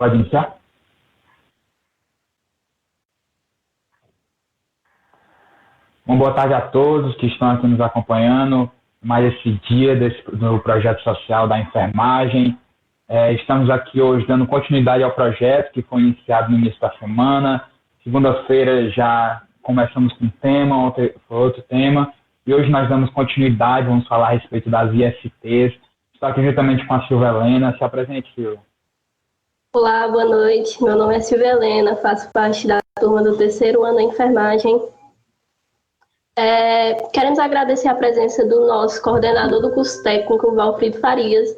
Pode iniciar? Bom, boa tarde a todos que estão aqui nos acompanhando, mais esse dia do projeto social da enfermagem. Estamos aqui hoje dando continuidade ao projeto que foi iniciado no início da semana. Segunda-feira já começamos com um tema, ontem foi outro tema, e hoje nós damos continuidade, vamos falar a respeito das ISTs. Estou aqui juntamente com a Silvia Helena. Se apresente, Silvia. Olá, boa noite. Meu nome é Silvia Helena, faço parte da turma do terceiro ano da enfermagem. Queremos agradecer a presença do nosso coordenador do curso técnico, Valfrido Farias,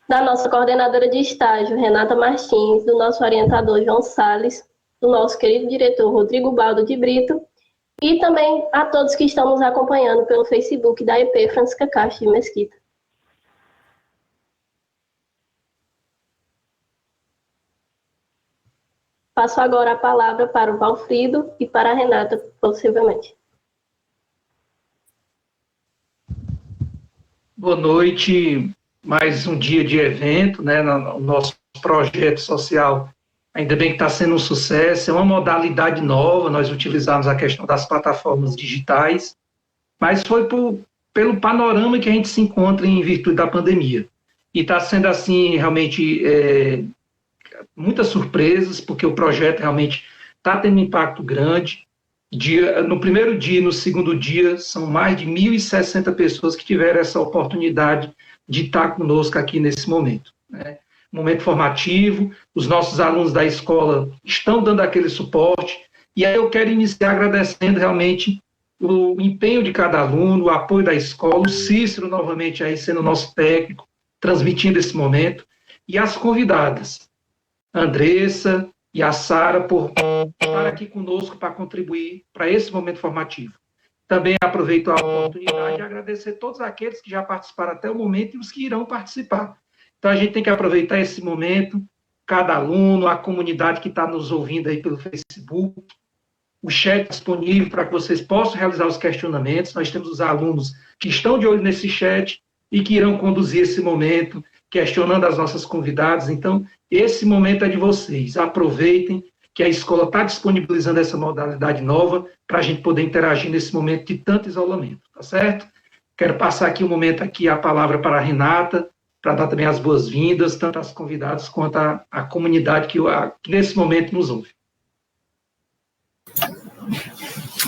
da nossa coordenadora de estágio, Renata Martins, do nosso orientador, João Salles, do nosso querido diretor, Rodrigo Baldo de Brito, e também a todos que estão nos acompanhando pelo Facebook da EP Francisca Castro de Mesquita. Passo agora a palavra para o Valfrido e para a Renata, possivelmente. Boa noite, mais um dia de evento, né? O nosso projeto social, ainda bem que está sendo um sucesso, é uma modalidade nova, nós utilizamos a questão das plataformas digitais, mas foi pelo panorama que a gente se encontra em virtude da pandemia. E está sendo, assim, realmente muitas surpresas, porque o projeto realmente está tendo um impacto grande. No primeiro dia e no segundo dia, são mais de 1.060 pessoas que tiveram essa oportunidade de estar conosco aqui nesse momento, né? Momento formativo, os nossos alunos da escola estão dando aquele suporte, e aí eu quero iniciar agradecendo realmente o empenho de cada aluno, o apoio da escola, o Cícero novamente aí sendo nosso técnico, transmitindo esse momento, e as convidadas, a Andressa e a Sara, por estar aqui conosco para contribuir para esse momento formativo. Também aproveito a oportunidade de agradecer todos aqueles que já participaram até o momento e os que irão participar. Então, a gente tem que aproveitar esse momento, cada aluno, a comunidade que está nos ouvindo aí pelo Facebook, o chat disponível para que vocês possam realizar os questionamentos. Nós temos os alunos que estão de olho nesse chat e que irão conduzir esse momento, questionando as nossas convidadas. Então, esse momento é de vocês. Aproveitem que a escola está disponibilizando essa modalidade nova para a gente poder interagir nesse momento de tanto isolamento, tá certo? Quero passar aqui um momento aqui a palavra para a Renata, para dar também as boas-vindas, tanto às convidadas quanto à comunidade que nesse momento nos ouve.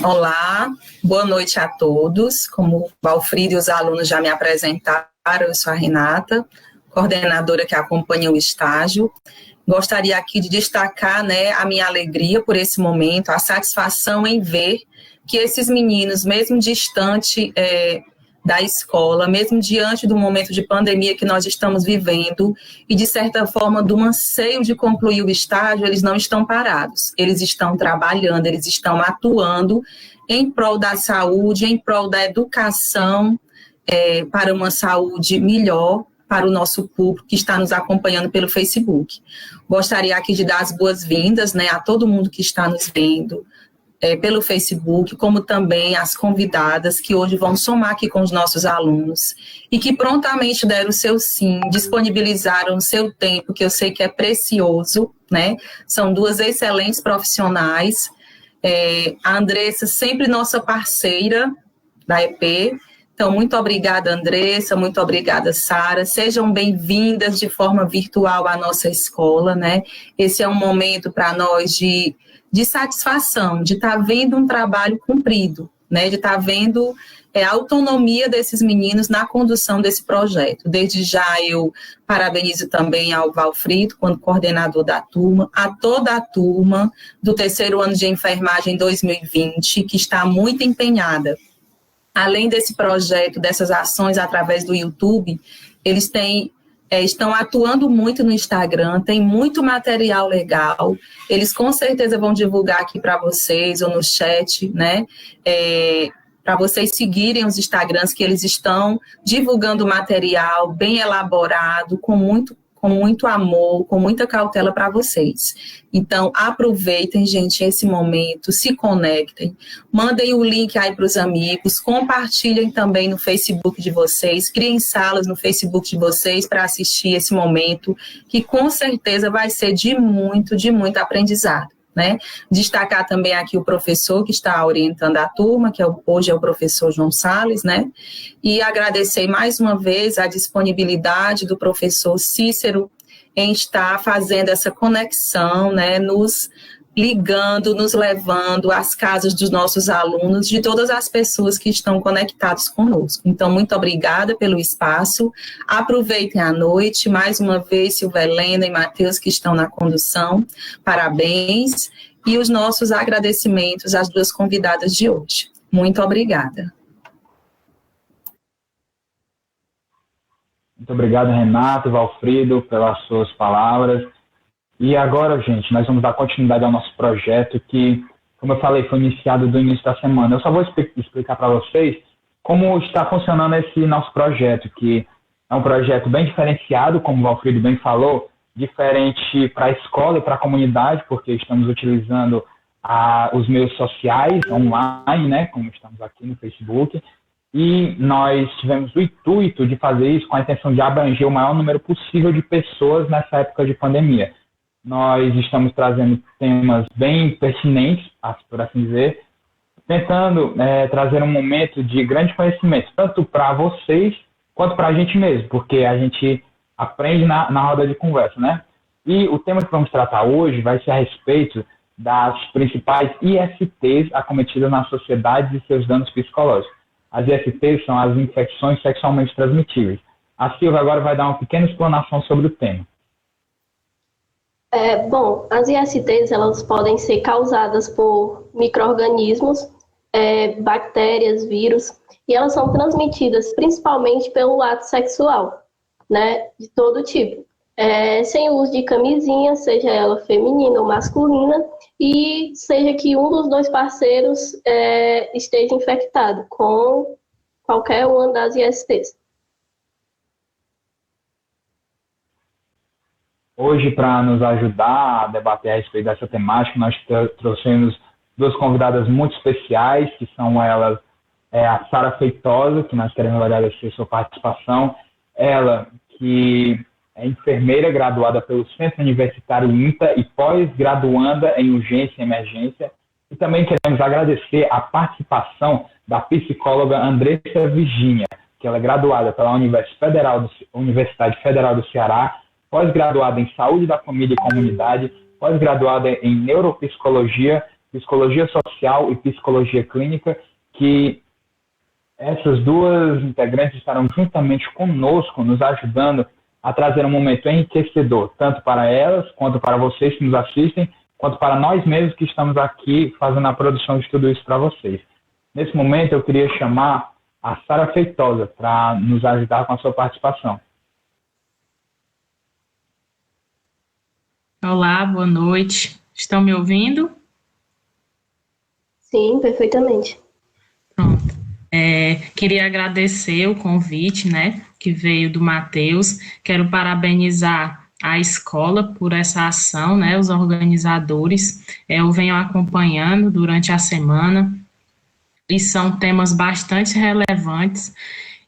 Olá, boa noite a todos. Como o Valfrido e os alunos já me apresentaram, eu sou a Renata, coordenadora que acompanha o estágio. Gostaria aqui de destacar, né, a minha alegria por esse momento, a satisfação em ver que esses meninos, mesmo distante da escola, mesmo diante do momento de pandemia que nós estamos vivendo, e de certa forma do anseio de concluir o estágio, eles não estão parados, eles estão trabalhando, eles estão atuando em prol da saúde, em prol da educação, para uma saúde melhor, para o nosso público que está nos acompanhando pelo Facebook. Gostaria aqui de dar as boas-vindas, né, a todo mundo que está nos vendo pelo Facebook, como também as convidadas que hoje vão somar aqui com os nossos alunos e que prontamente deram o seu sim, disponibilizaram o seu tempo, que eu sei que é precioso, né? São duas excelentes profissionais. A Andressa, sempre nossa parceira da EP. Então, muito obrigada, Andressa, muito obrigada, Sara. Sejam bem-vindas de forma virtual à nossa escola, né? Esse é um momento para nós de satisfação, de estar vendo um trabalho cumprido, né? De estar vendo a autonomia desses meninos na condução desse projeto. Desde já eu parabenizo também ao Valfrido, quando coordenador da turma, a toda a turma do terceiro ano de enfermagem 2020, que está muito empenhada. Além desse projeto, dessas ações através do YouTube, eles estão atuando muito no Instagram, tem muito material legal, eles com certeza vão divulgar aqui para vocês ou no chat, né? Para vocês seguirem os Instagrams, que eles estão divulgando material bem elaborado, com com muito amor, com muita cautela para vocês. Então, aproveitem, gente, esse momento, se conectem, mandem o link aí para os amigos, compartilhem também no Facebook de vocês, criem salas no Facebook de vocês para assistir esse momento, que com certeza vai ser de muito aprendizado. Né? Destacar também aqui o professor que está orientando a turma, que hoje é o professor João Salles, né? E agradecer mais uma vez a disponibilidade do professor Cícero em estar fazendo essa conexão, né? Nos ligando, nos levando às casas dos nossos alunos, de todas as pessoas que estão conectadas conosco. Então, muito obrigada pelo espaço, aproveitem a noite, mais uma vez, Silvelena e Matheus, que estão na condução, parabéns, e os nossos agradecimentos às duas convidadas de hoje. Muito obrigada. Muito obrigado, Renato e Valfrido, pelas suas palavras. E agora, gente, nós vamos dar continuidade ao nosso projeto que, como eu falei, foi iniciado do início da semana. Eu só vou explicar para vocês como está funcionando esse nosso projeto, que é um projeto bem diferenciado, como o Valfrido bem falou, diferente para a escola e para a comunidade, porque estamos utilizando os meios sociais online, né, como estamos aqui no Facebook, e nós tivemos o intuito de fazer isso com a intenção de abranger o maior número possível de pessoas nessa época de pandemia. Nós estamos trazendo temas bem pertinentes, por assim dizer, tentando trazer um momento de grande conhecimento, tanto para vocês quanto para a gente mesmo, porque a gente aprende na roda de conversa, né? E o tema que vamos tratar hoje vai ser a respeito das principais ISTs acometidas na sociedade e seus danos psicológicos. As ISTs são as infecções sexualmente transmitíveis. A Silvia agora vai dar uma pequena explanação sobre o tema. Bom, as ISTs elas podem ser causadas por micro-organismos, bactérias, vírus, e elas são transmitidas principalmente pelo ato sexual, né, de todo tipo, sem o uso de camisinha, seja ela feminina ou masculina, e seja que um dos dois parceiros esteja infectado com qualquer uma das ISTs. Hoje, para nos ajudar a debater a respeito dessa temática, nós trouxemos duas convidadas muito especiais, que são elas, a Sara Feitosa, que nós queremos agradecer sua participação, ela que é enfermeira graduada pelo Centro Universitário INTA e pós-graduanda em Urgência e Emergência, e também queremos agradecer a participação da psicóloga Andressa Virginia, que ela é graduada pela Universidade Federal do Ceará, pós-graduada em Saúde da Família e Comunidade, pós-graduada em Neuropsicologia, Psicologia Social e Psicologia Clínica, que essas duas integrantes estarão juntamente conosco, nos ajudando a trazer um momento enriquecedor, tanto para elas, quanto para vocês que nos assistem, quanto para nós mesmos que estamos aqui fazendo a produção de tudo isso para vocês. Nesse momento, eu queria chamar a Sara Feitosa para nos ajudar com a sua participação. Olá, boa noite. Estão me ouvindo? Sim, perfeitamente. Pronto. Queria agradecer o convite, né, que veio do Matheus. Quero parabenizar a escola por essa ação, né, os organizadores. Eu venho acompanhando durante a semana e são temas bastante relevantes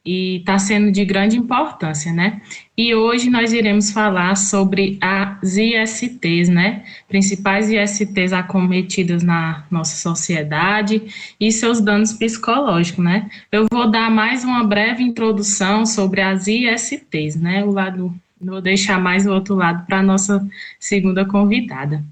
e está sendo de grande importância, né? E hoje nós iremos falar sobre as ISTs, né? Principais ISTs acometidas na nossa sociedade e seus danos psicológicos, né? Eu vou dar mais uma breve introdução sobre as ISTs, né? Vou deixar mais o outro lado para a nossa segunda convidada.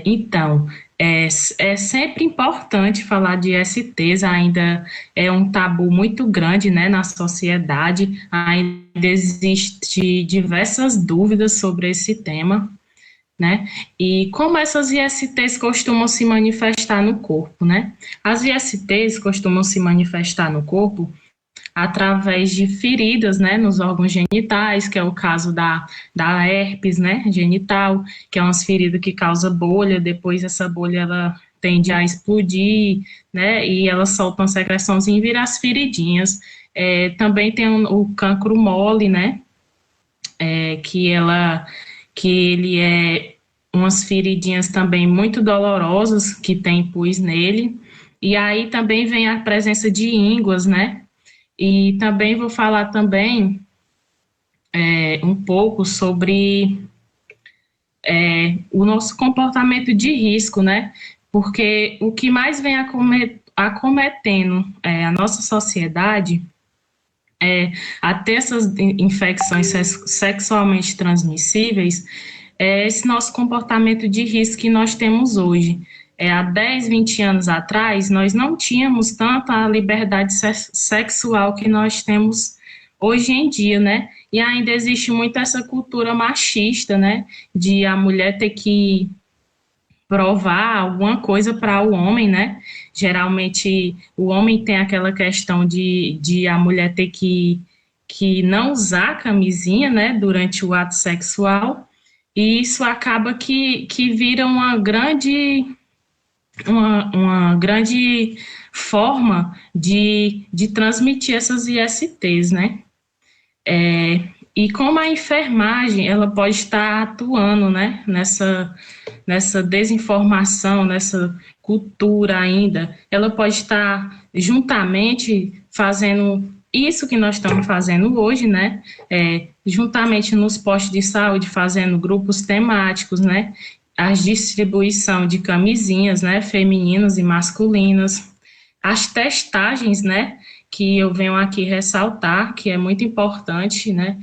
Então, é sempre importante falar de ISTs, ainda é um tabu muito grande, né, na sociedade, ainda existem diversas dúvidas sobre esse tema, né, e como essas ISTs costumam se manifestar no corpo, né? As ISTs costumam se manifestar no corpo através de feridas, né, nos órgãos genitais, que é o caso da herpes, né, genital, que é umas feridas que causa bolha, depois essa bolha ela tende a explodir, né, e ela solta uma secreçãozinha e vira as feridinhas. Também tem o cancro mole, né, que ele é umas feridinhas também muito dolorosas que tem pus nele. E aí também vem a presença de ínguas, né? E também vou falar também um pouco sobre o nosso comportamento de risco, né? Porque o que mais vem acometendo a nossa sociedade a ter essas infecções sexualmente transmissíveis é esse nosso comportamento de risco que nós temos hoje. Há 10, 20 anos atrás, nós não tínhamos tanta liberdade sexual que nós temos hoje em dia, né? E ainda existe muito essa cultura machista, né? De a mulher ter que provar alguma coisa para o homem, né? Geralmente, o homem tem aquela questão de a mulher ter que não usar camisinha, né? Durante o ato sexual. E isso acaba que vira uma grande forma de transmitir essas ISTs, né? E como a enfermagem, ela pode estar atuando, né, nessa desinformação, nessa cultura ainda, ela pode estar juntamente fazendo isso que nós estamos fazendo hoje, né, juntamente nos postos de saúde, fazendo grupos temáticos, né, a distribuição de camisinhas, né, femininas e masculinas, as testagens, né, que eu venho aqui ressaltar, que é muito importante, né,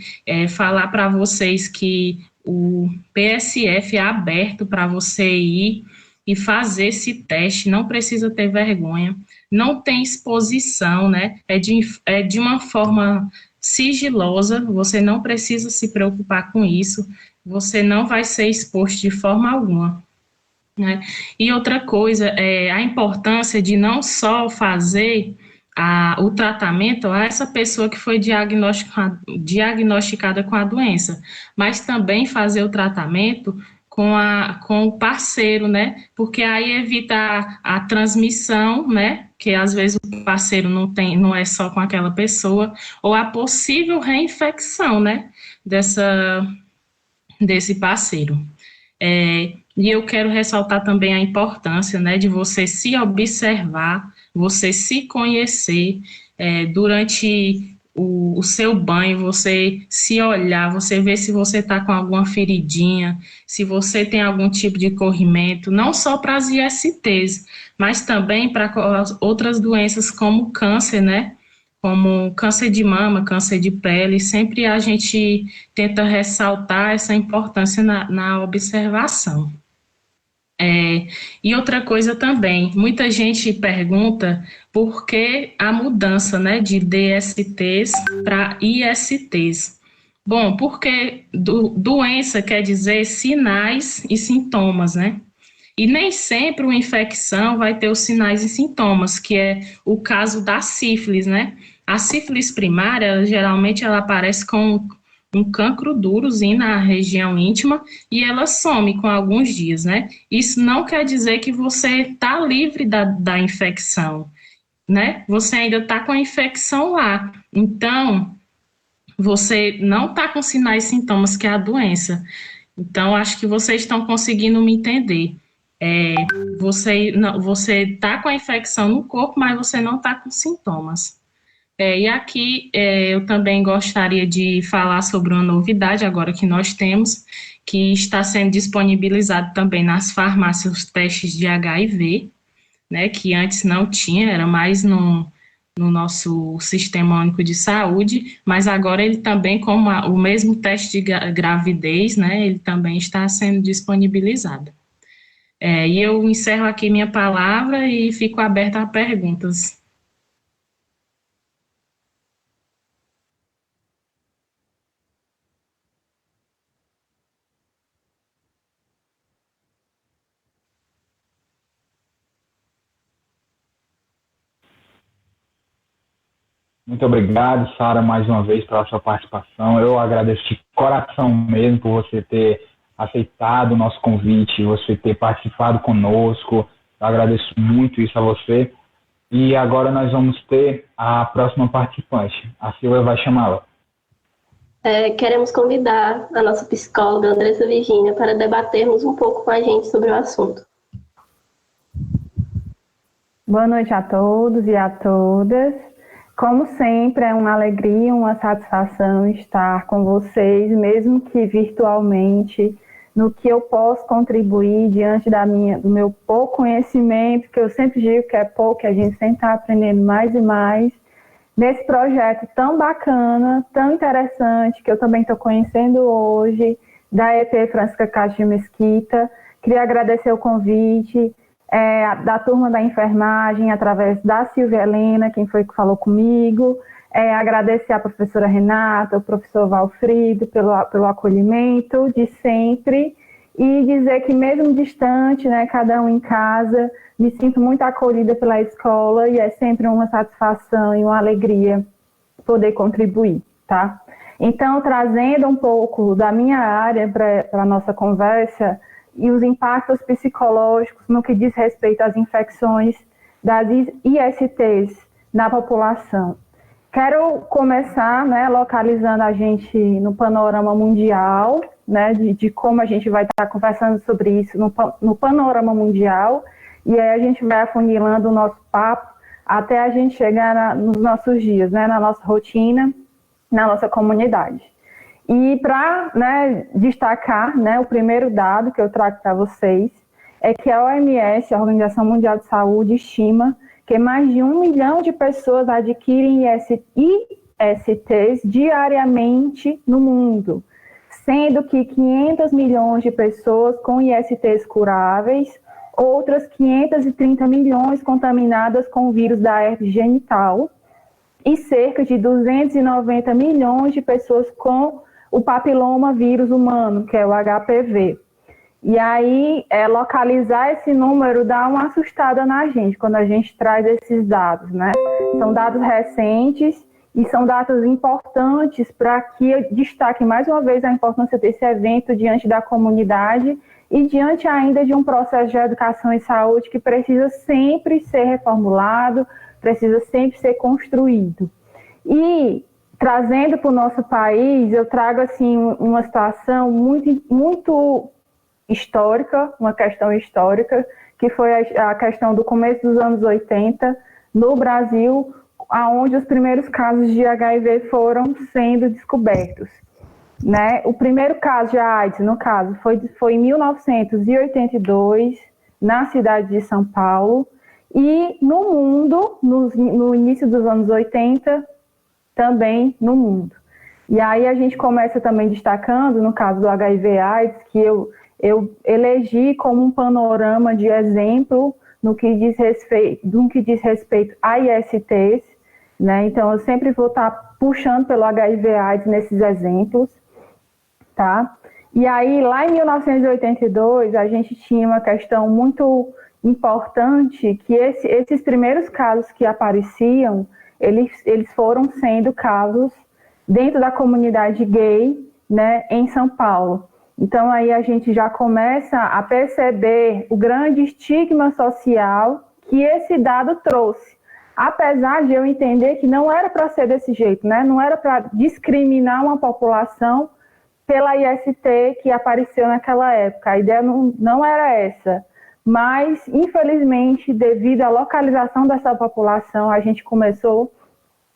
falar para vocês que o PSF é aberto para você ir e fazer esse teste, não precisa ter vergonha, não tem exposição, né, é de uma forma sigilosa, você não precisa se preocupar com isso, você não vai ser exposto de forma alguma, né? E outra coisa é a importância de não só fazer o tratamento a essa pessoa que foi diagnosticada com a doença, mas também fazer o tratamento com o parceiro, né? Porque aí evita a transmissão, né? Que às vezes o parceiro não é só com aquela pessoa, ou a possível reinfecção, né? Desse parceiro. E eu quero ressaltar também a importância, né, de você se observar, você se conhecer durante o seu banho, você se olhar, você ver se você está com alguma feridinha, se você tem algum tipo de corrimento, não só para as ISTs, mas também para outras doenças como câncer, né? Como câncer de mama, câncer de pele, sempre a gente tenta ressaltar essa importância na observação. E outra coisa também, muita gente pergunta por que a mudança, né, de DSTs para ISTs. Bom, porque doença quer dizer sinais e sintomas, né? E nem sempre uma infecção vai ter os sinais e sintomas, que é o caso da sífilis, né? A sífilis primária, geralmente, ela aparece com um cancro durozinho na região íntima e ela some com alguns dias, né? Isso não quer dizer que você está livre da infecção, né? Você ainda está com a infecção lá. Então, você não está com sinais e sintomas, que é a doença. Então, acho que vocês estão conseguindo me entender. Você está com a infecção no corpo, mas você não está com sintomas. E aqui eu também gostaria de falar sobre uma novidade agora que nós temos, que está sendo disponibilizado também nas farmácias os testes de HIV, né, que antes não tinha, era mais no nosso Sistema Único de Saúde, mas agora ele também, como o mesmo teste de gravidez, né, ele também está sendo disponibilizado. E eu encerro aqui minha palavra e fico aberta a perguntas. Muito obrigado, Sara, mais uma vez pela sua participação. Eu agradeço de coração mesmo por você ter aceitado o nosso convite, você ter participado conosco. Eu agradeço muito isso a você. E agora nós vamos ter a próxima participante. A Silvia vai chamá-la. queremos convidar a nossa psicóloga, Andressa Virgínia, para debatermos um pouco com a gente sobre o assunto. Boa noite a todos e a todas. Como sempre, é uma alegria, uma satisfação estar com vocês, mesmo que virtualmente, no que eu posso contribuir diante do meu pouco conhecimento, que eu sempre digo que é pouco, que a gente sempre está aprendendo mais e mais, nesse projeto tão bacana, tão interessante, que eu também estou conhecendo hoje, da EP Francisca Castro de Mesquita. Queria agradecer o convite da turma da enfermagem, através da Silvia Helena, quem foi que falou comigo, agradecer à professora Renata, ao professor Valfrido pelo acolhimento de sempre, e dizer que mesmo distante, né, cada um em casa, me sinto muito acolhida pela escola e é sempre uma satisfação e uma alegria poder contribuir, tá? Então, trazendo um pouco da minha área para a nossa conversa e os impactos psicológicos no que diz respeito às infecções das ISTs na população. Quero começar, né, localizando a gente no panorama mundial, né, de como a gente vai estar conversando sobre isso no panorama mundial, e aí a gente vai afunilando o nosso papo até a gente chegar nos nossos dias, né, na nossa rotina, na nossa comunidade. E para, né, destacar, né, o primeiro dado que eu trago para vocês é que a OMS, a Organização Mundial de Saúde, estima que mais de 1 milhão de pessoas adquirem ISTs diariamente no mundo, sendo que 500 milhões de pessoas com ISTs curáveis, outras 530 milhões contaminadas com o vírus da herpes genital e cerca de 290 milhões de pessoas com o papiloma vírus humano, que é o HPV. E aí, localizar esse número dá uma assustada na gente, quando a gente traz esses dados, né? São dados recentes e são dados importantes para que eu destaque mais uma vez a importância desse evento diante da comunidade e diante ainda de um processo de educação e saúde que precisa sempre ser reformulado, precisa sempre ser construído. E trazendo para o nosso país, eu trago assim uma situação muito histórica, uma questão histórica, que foi a questão do começo dos anos 80, no Brasil, onde os primeiros casos de HIV foram sendo descobertos. Né? O primeiro caso de AIDS, no caso, foi em 1982, na cidade de São Paulo, e no mundo, no início dos anos 80, também no mundo. E aí a gente começa também destacando, no caso do HIV/AIDS, que eu elegi como um panorama de exemplo no que diz respeito a ISTs, né? Então eu sempre vou estar puxando pelo HIV/AIDS nesses exemplos, tá? E aí lá em 1982 a gente tinha uma questão muito importante, que esses primeiros casos que apareciam, eles foram sendo casos dentro da comunidade gay, né, em São Paulo. Então, aí a gente já começa a perceber o grande estigma social que esse dado trouxe. Apesar de eu entender que não era para ser desse jeito, né? Não era para discriminar uma população pela IST que apareceu naquela época. A ideia não era essa. Mas, infelizmente, devido à localização dessa população, a gente começou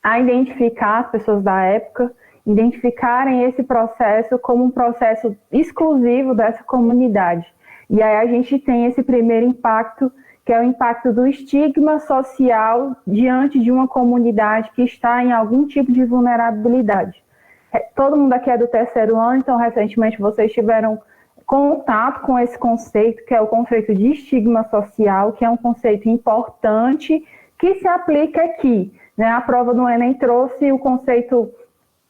a identificar as pessoas da época, identificarem esse processo como um processo exclusivo dessa comunidade. E aí a gente tem esse primeiro impacto, que é o impacto do estigma social diante de uma comunidade que está em algum tipo de vulnerabilidade. Todo mundo aqui é do terceiro ano, então recentemente vocês tiveram contato com esse conceito, que é o conceito de estigma social, que é um conceito importante que se aplica aqui, né? A prova do Enem trouxe o conceito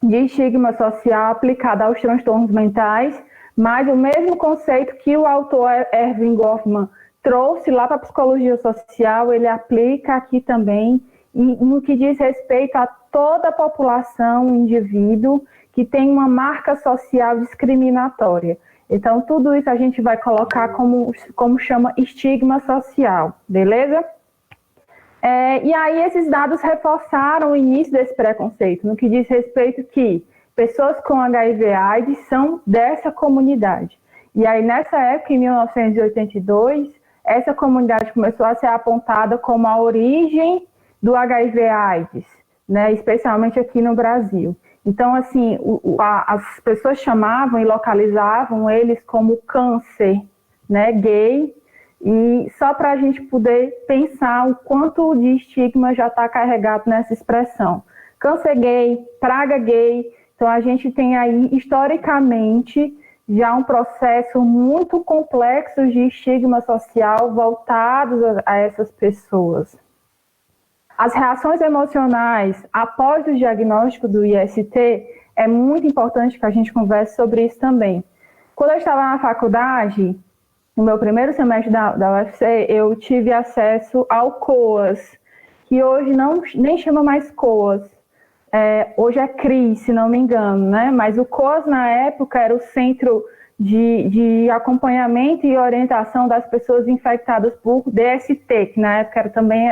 de estigma social aplicado aos transtornos mentais, mas o mesmo conceito que o autor Erving Goffman trouxe lá para a psicologia social, ele aplica aqui também, no que diz respeito a toda a população, o indivíduo que tem uma marca social discriminatória. Então, tudo isso a gente vai colocar como chama estigma social, beleza? E aí esses dados reforçaram o início desse preconceito, no que diz respeito que pessoas com HIV/AIDS são dessa comunidade. E aí, nessa época, em 1982, essa comunidade começou a ser apontada como a origem do HIV/AIDS, né, especialmente aqui no Brasil. Então, assim, as pessoas chamavam e localizavam eles como câncer, né, gay, e só para a gente poder pensar o quanto de estigma já está carregado nessa expressão. Câncer gay, praga gay, então a gente tem aí, historicamente, já um processo muito complexo de estigma social voltados a essas pessoas. As reações emocionais após o diagnóstico do IST, é muito importante que a gente converse sobre isso também. Quando eu estava na faculdade, no meu primeiro semestre da UFC, eu tive acesso ao COAS, que hoje nem chama mais COAS, hoje é CRIS, se não me engano, né? Mas o COAS, na época, era o Centro de Acompanhamento e Orientação das Pessoas Infectadas por DST, que na época era também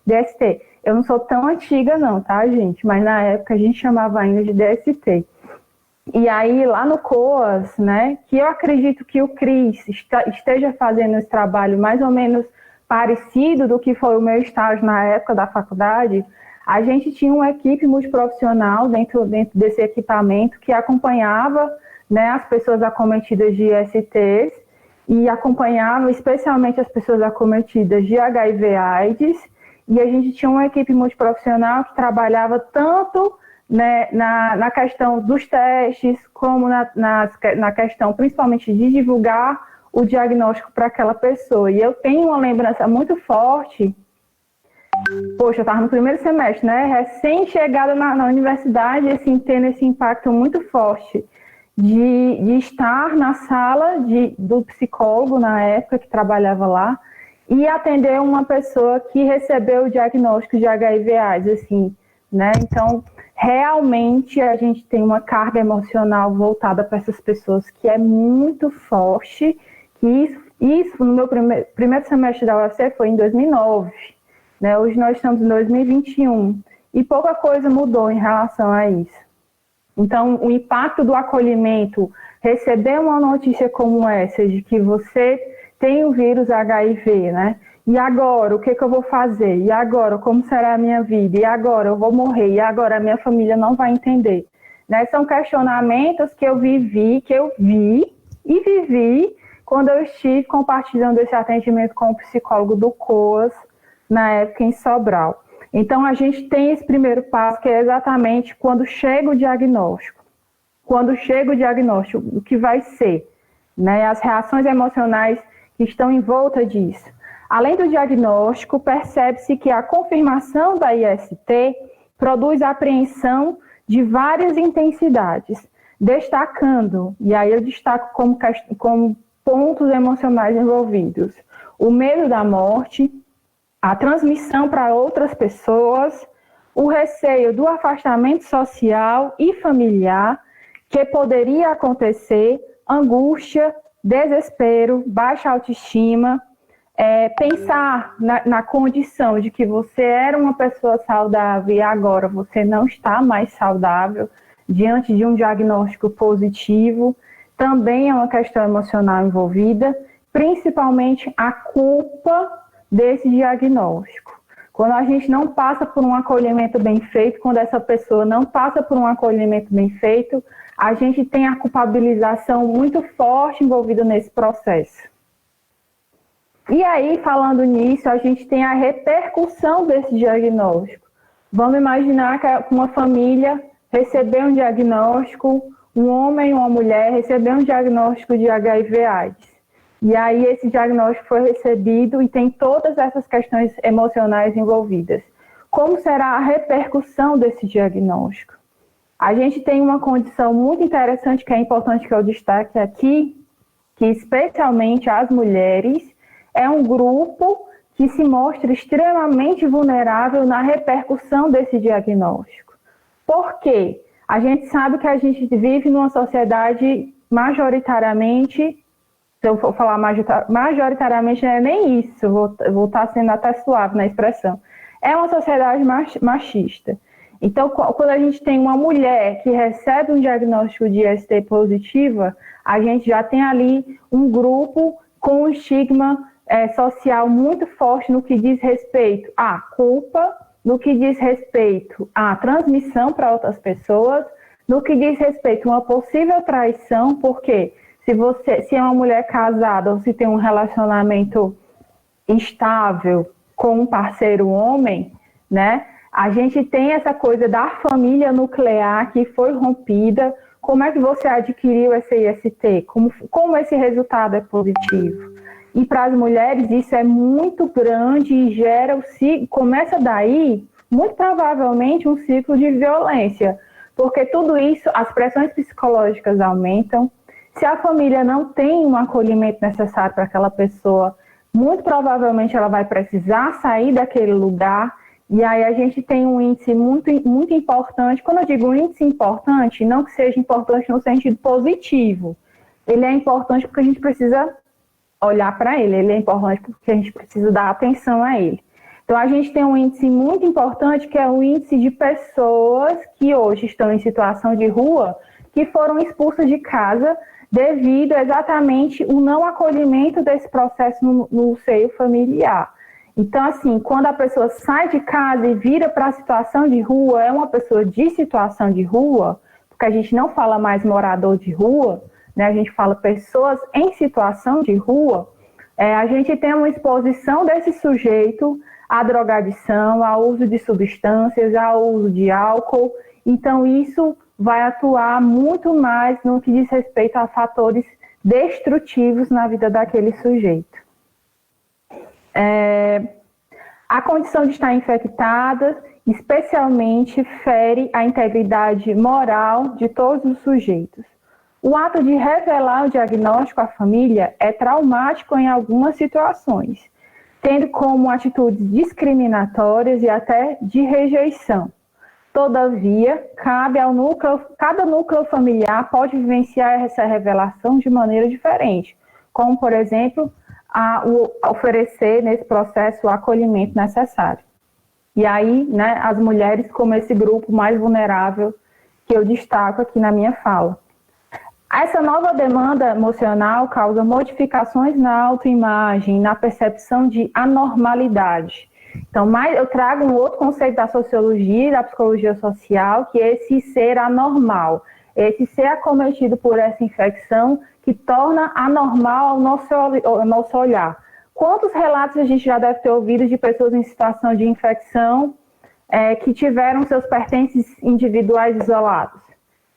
DST. Eu não sou tão antiga não, tá, gente? Mas na época a gente chamava ainda de DST. E aí, lá no COAS, né, que eu acredito que o CRIS esteja fazendo esse trabalho mais ou menos parecido do que foi o meu estágio na época da faculdade, a gente tinha uma equipe multiprofissional dentro desse equipamento que acompanhava, né, as pessoas acometidas de ISTs e acompanhava especialmente as pessoas acometidas de HIV/AIDS, e a gente tinha uma equipe multiprofissional que trabalhava tanto, né, na questão dos testes, como na questão principalmente de divulgar o diagnóstico para aquela pessoa. E eu tenho uma lembrança muito forte, poxa, eu estava no primeiro semestre, né, recém-chegada na universidade, assim, tendo esse impacto muito forte de estar na sala do psicólogo, na época, que trabalhava lá, e atender uma pessoa que recebeu o diagnóstico de HIV/AIDS, assim, né, então, realmente a gente tem uma carga emocional voltada para essas pessoas que é muito forte, que isso no meu primeiro semestre da UFC foi em 2009, né? Hoje nós estamos em 2021 e pouca coisa mudou em relação a isso. Então, o impacto do acolhimento, receber uma notícia como essa, de que você tem o vírus HIV, né? E agora, o que eu vou fazer? E agora, como será a minha vida? E agora, eu vou morrer? E agora, a minha família não vai entender? Né? São questionamentos que eu vi quando eu estive compartilhando esse atendimento com o psicólogo do COAS, na época em Sobral. Então, a gente tem esse primeiro passo, que é exatamente quando chega o diagnóstico. Quando chega o diagnóstico, o que vai ser? Né? As reações emocionais que estão em volta disso. Além do diagnóstico, percebe-se que a confirmação da IST produz apreensão de várias intensidades, destacando, e aí eu destaco como pontos emocionais envolvidos, o medo da morte, a transmissão para outras pessoas, o receio do afastamento social e familiar que poderia acontecer, angústia, desespero, baixa autoestima, pensar na condição de que você era uma pessoa saudável e agora você não está mais saudável diante de um diagnóstico positivo, também é uma questão emocional envolvida, principalmente a culpa desse diagnóstico. Quando a gente não passa por um acolhimento bem feito, quando essa pessoa não passa por um acolhimento bem feito, a gente tem a culpabilização muito forte envolvida nesse processo. E aí, falando nisso, a gente tem a repercussão desse diagnóstico. Vamos imaginar que uma família recebeu um diagnóstico, um homem e uma mulher recebeu um diagnóstico de HIV/AIDS. E aí esse diagnóstico foi recebido e tem todas essas questões emocionais envolvidas. Como será a repercussão desse diagnóstico? A gente tem uma condição muito interessante que é importante que eu destaque aqui, que especialmente as mulheres é um grupo que se mostra extremamente vulnerável na repercussão desse diagnóstico. Por quê? A gente sabe que a gente vive numa sociedade majoritariamente, se eu for falar majoritariamente, não é nem isso, vou estar sendo até suave na expressão. É uma sociedade machista. Então, quando a gente tem uma mulher que recebe um diagnóstico de IST positiva, a gente já tem ali um grupo com um estigma social muito forte no que diz respeito à culpa, no que diz respeito à transmissão para outras pessoas, no que diz respeito a uma possível traição, porque se é uma mulher casada ou se tem um relacionamento estável com um parceiro homem, né, a gente tem essa coisa da família nuclear que foi rompida. Como é que você adquiriu esse IST? Como esse resultado é positivo? E para as mulheres isso é muito grande e começa daí, muito provavelmente, um ciclo de violência. Porque tudo isso, as pressões psicológicas aumentam. Se a família não tem um acolhimento necessário para aquela pessoa, muito provavelmente ela vai precisar sair daquele lugar. E aí a gente tem um índice muito, muito importante. Quando eu digo um índice importante, não que seja importante no sentido positivo. Ele é importante porque a gente precisa olhar para ele. Ele é importante porque a gente precisa dar atenção a ele. Então, a gente tem um índice muito importante, que é o índice de pessoas que hoje estão em situação de rua, que foram expulsas de casa devido exatamente ao não acolhimento desse processo no seio familiar. Então, assim, quando a pessoa sai de casa e vira para a situação de rua, é uma pessoa de situação de rua, porque a gente não fala mais morador de rua, né? A gente fala pessoas em situação de rua, a gente tem uma exposição desse sujeito à drogadição, ao uso de substâncias, ao uso de álcool. Então, isso vai atuar muito mais no que diz respeito a fatores destrutivos na vida daquele sujeito. A condição de estar infectada, especialmente, fere a integridade moral de todos os sujeitos. O ato de revelar o diagnóstico à família é traumático em algumas situações, tendo como atitudes discriminatórias e até de rejeição. Todavia, cada núcleo familiar pode vivenciar essa revelação de maneira diferente, como, por exemplo, oferecer nesse processo o acolhimento necessário. E aí, né, as mulheres como esse grupo mais vulnerável que eu destaco aqui na minha fala. Essa nova demanda emocional causa modificações na autoimagem, na percepção de anormalidade. Então, eu trago um outro conceito da sociologia e da psicologia social, que é esse ser anormal, esse ser acometido por essa infecção que torna anormal o nosso olhar. Quantos relatos a gente já deve ter ouvido de pessoas em situação de infecção que tiveram seus pertences individuais isolados?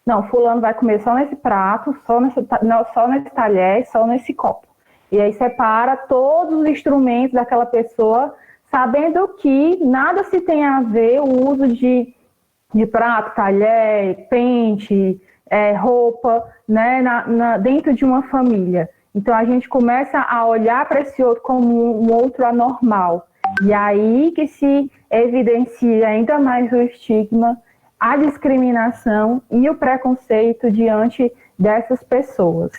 Não, fulano vai comer só nesse prato, só nesse talher, só nesse copo. E aí separa todos os instrumentos daquela pessoa, sabendo que nada se tem a ver o uso de prato, talher, pente, roupa, né, dentro de uma família. Então a gente começa a olhar para esse outro como um outro anormal. E aí que se evidencia ainda mais o estigma, a discriminação e o preconceito diante dessas pessoas.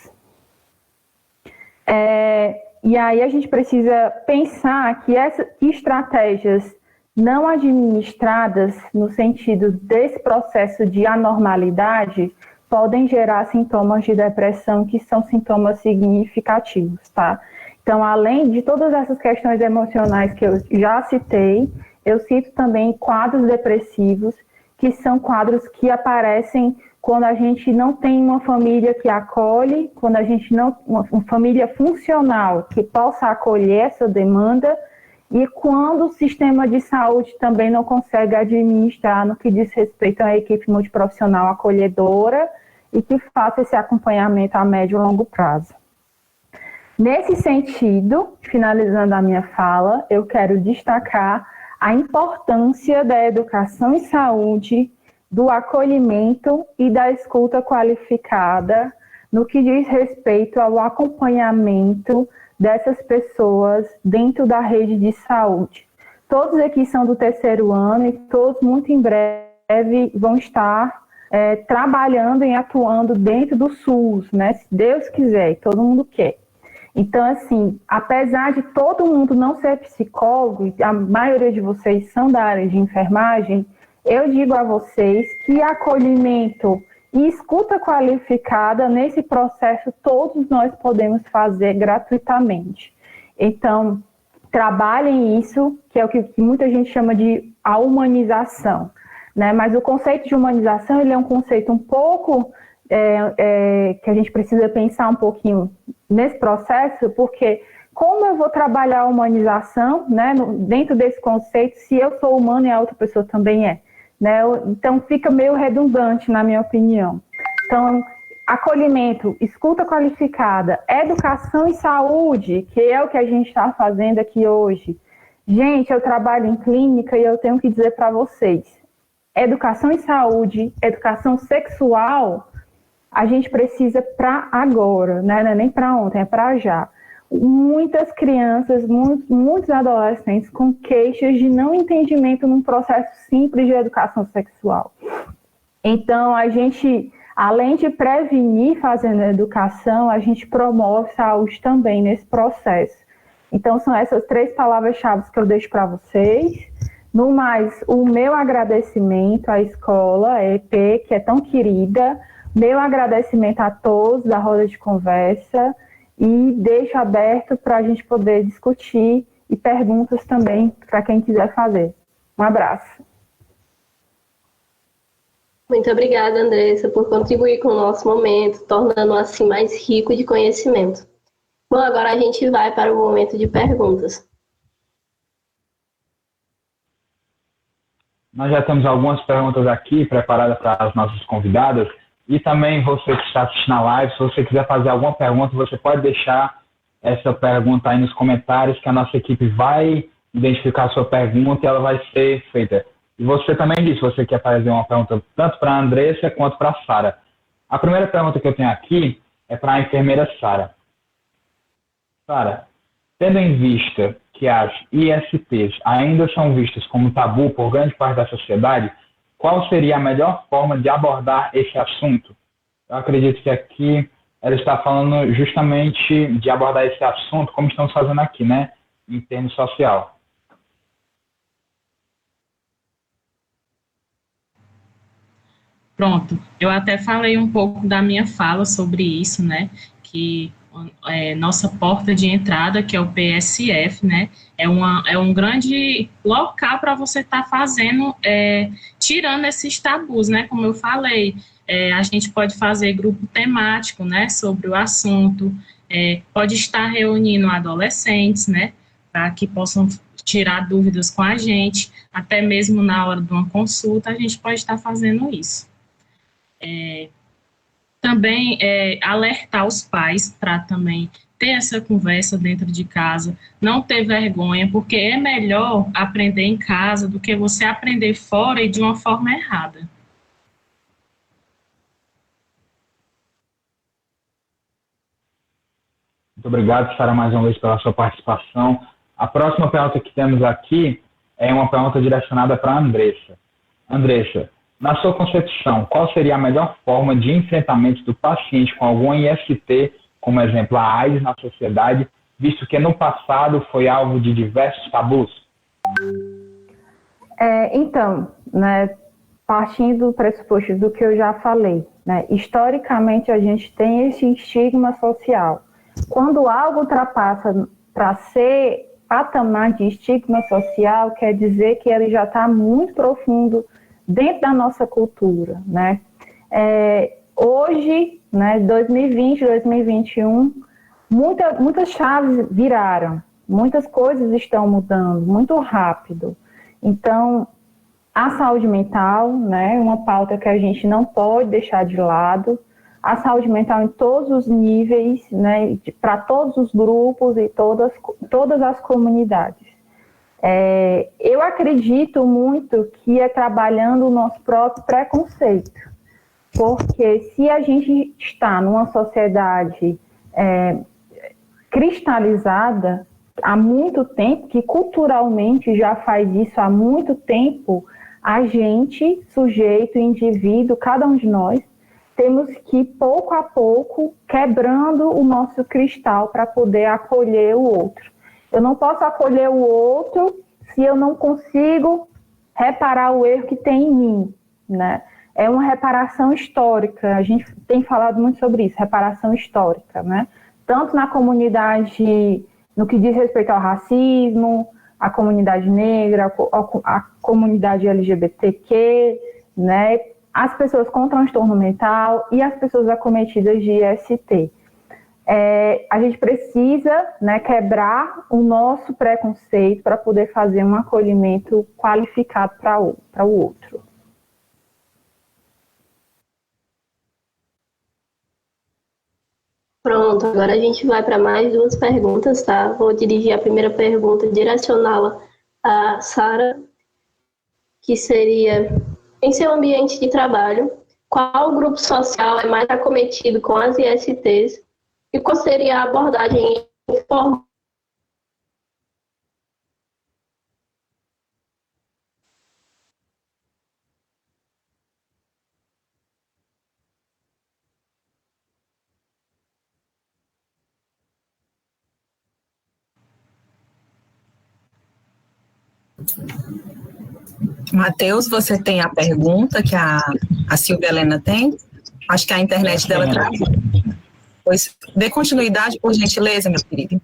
E aí a gente precisa pensar que essas estratégias não administradas no sentido desse processo de anormalidade podem gerar sintomas de depressão que são sintomas significativos, tá? Então, além de todas essas questões emocionais que eu já citei, eu cito também quadros depressivos, que são quadros que aparecem quando a gente não tem uma família que acolhe, quando a gente não uma família funcional que possa acolher essa demanda e quando o sistema de saúde também não consegue administrar no que diz respeito à equipe multiprofissional acolhedora e que faça esse acompanhamento a médio e longo prazo. Nesse sentido, finalizando a minha fala, eu quero destacar a importância da educação em saúde, do acolhimento e da escuta qualificada no que diz respeito ao acompanhamento dessas pessoas dentro da rede de saúde. Todos aqui são do terceiro ano e todos muito em breve vão estar trabalhando e atuando dentro do SUS, né? Se Deus quiser, e todo mundo quer. Então, assim, apesar de todo mundo não ser psicólogo, a maioria de vocês são da área de enfermagem, eu digo a vocês que acolhimento e escuta qualificada, nesse processo, todos nós podemos fazer gratuitamente. Então, trabalhem isso, que é o que muita gente chama de a humanização, né? Mas o conceito de humanização, ele é um conceito um pouco que a gente precisa pensar um pouquinho nesse processo, porque como eu vou trabalhar a humanização, né, dentro desse conceito, se eu sou humano e a outra pessoa também é, né? Então fica meio redundante, na minha opinião. Então, acolhimento, escuta qualificada, educação e saúde, que é o que a gente está fazendo aqui hoje. Gente, eu trabalho em clínica e eu tenho que dizer para vocês, educação e saúde, educação sexual, a gente precisa para agora, né? Não é nem para ontem, é para já. Muitas crianças, muitos adolescentes com queixas de não entendimento num processo simples de educação sexual. Então, a gente, além de prevenir fazendo educação, a gente promove saúde também nesse processo. Então, são essas 3 palavras-chave que eu deixo para vocês. No mais, o meu agradecimento à escola, a EP, que é tão querida, meu agradecimento a todos da roda de conversa e deixo aberto para a gente poder discutir e perguntas também para quem quiser fazer. Um abraço. Muito obrigada, Andressa, por contribuir com o nosso momento, tornando assim mais rico de conhecimento. Bom, agora a gente vai para o momento de perguntas. Nós já temos algumas perguntas aqui preparadas para as nossas convidadas. E também você que está assistindo a live, se você quiser fazer alguma pergunta, você pode deixar essa pergunta aí nos comentários, que a nossa equipe vai identificar a sua pergunta e ela vai ser feita. E você também disse, você quer fazer uma pergunta tanto para a Andressa quanto para a Sara. A primeira pergunta que eu tenho aqui é para a enfermeira Sara. Sara, tendo em vista que as ISTs ainda são vistas como tabu por grande parte da sociedade, qual seria a melhor forma de abordar esse assunto? Eu acredito que aqui ela está falando justamente de abordar esse assunto como estamos fazendo aqui, né? Em termos social. Pronto, eu até falei um pouco da minha fala sobre isso, né? Que nossa porta de entrada, que é o PSF, né, é um grande local para você estar fazendo, tirando esses tabus, né, como eu falei, a gente pode fazer grupo temático, né, sobre o assunto, pode estar reunindo adolescentes, né, para que possam tirar dúvidas com a gente, até mesmo na hora de uma consulta, a gente pode estar fazendo isso. Também alertar os pais para também ter essa conversa dentro de casa, não ter vergonha, porque é melhor aprender em casa do que você aprender fora e de uma forma errada. Muito obrigado, Sara, mais uma vez pela sua participação. A próxima pergunta que temos aqui é uma pergunta direcionada para a Andressa. Andressa, na sua concepção, qual seria a melhor forma de enfrentamento do paciente com algum IST, como exemplo a AIDS na sociedade, visto que no passado foi alvo de diversos tabus? Então, né, partindo do pressuposto do que eu já falei, né, historicamente a gente tem esse estigma social. Quando algo ultrapassa para ser patamar de estigma social, quer dizer que ele já está muito profundo dentro da nossa cultura, né? Hoje, né, 2020, 2021, muitas chaves viraram, muitas coisas estão mudando muito rápido. Então, a saúde mental, né, uma pauta que a gente não pode deixar de lado, a saúde mental em todos os níveis, né, para todos os grupos e todas as comunidades. Eu acredito muito que é trabalhando o nosso próprio preconceito, porque se a gente está numa sociedade cristalizada há muito tempo, que culturalmente já faz isso há muito tempo, a gente, sujeito, indivíduo, cada um de nós, temos que, pouco a pouco, quebrando o nosso cristal para poder acolher o outro. Eu não posso acolher o outro se eu não consigo reparar o erro que tem em mim, né? É uma reparação histórica, a gente tem falado muito sobre isso, reparação histórica, né? Tanto na comunidade, no que diz respeito ao racismo, a comunidade negra, a comunidade LGBTQ, né? As pessoas com transtorno mental e as pessoas acometidas de IST. A gente precisa, né, quebrar o nosso preconceito para poder fazer um acolhimento qualificado para o outro. Pronto, agora a gente vai para mais 2 perguntas, tá? Vou dirigir a primeira pergunta, direcioná-la a Sara, que seria: em seu ambiente de trabalho, qual grupo social é mais acometido com as ISTs e qual seria a abordagem informal? Matheus, você tem a pergunta que a Silvia Helena tem? Acho que a internet dela travou. Pois dê continuidade, por gentileza, meu querido.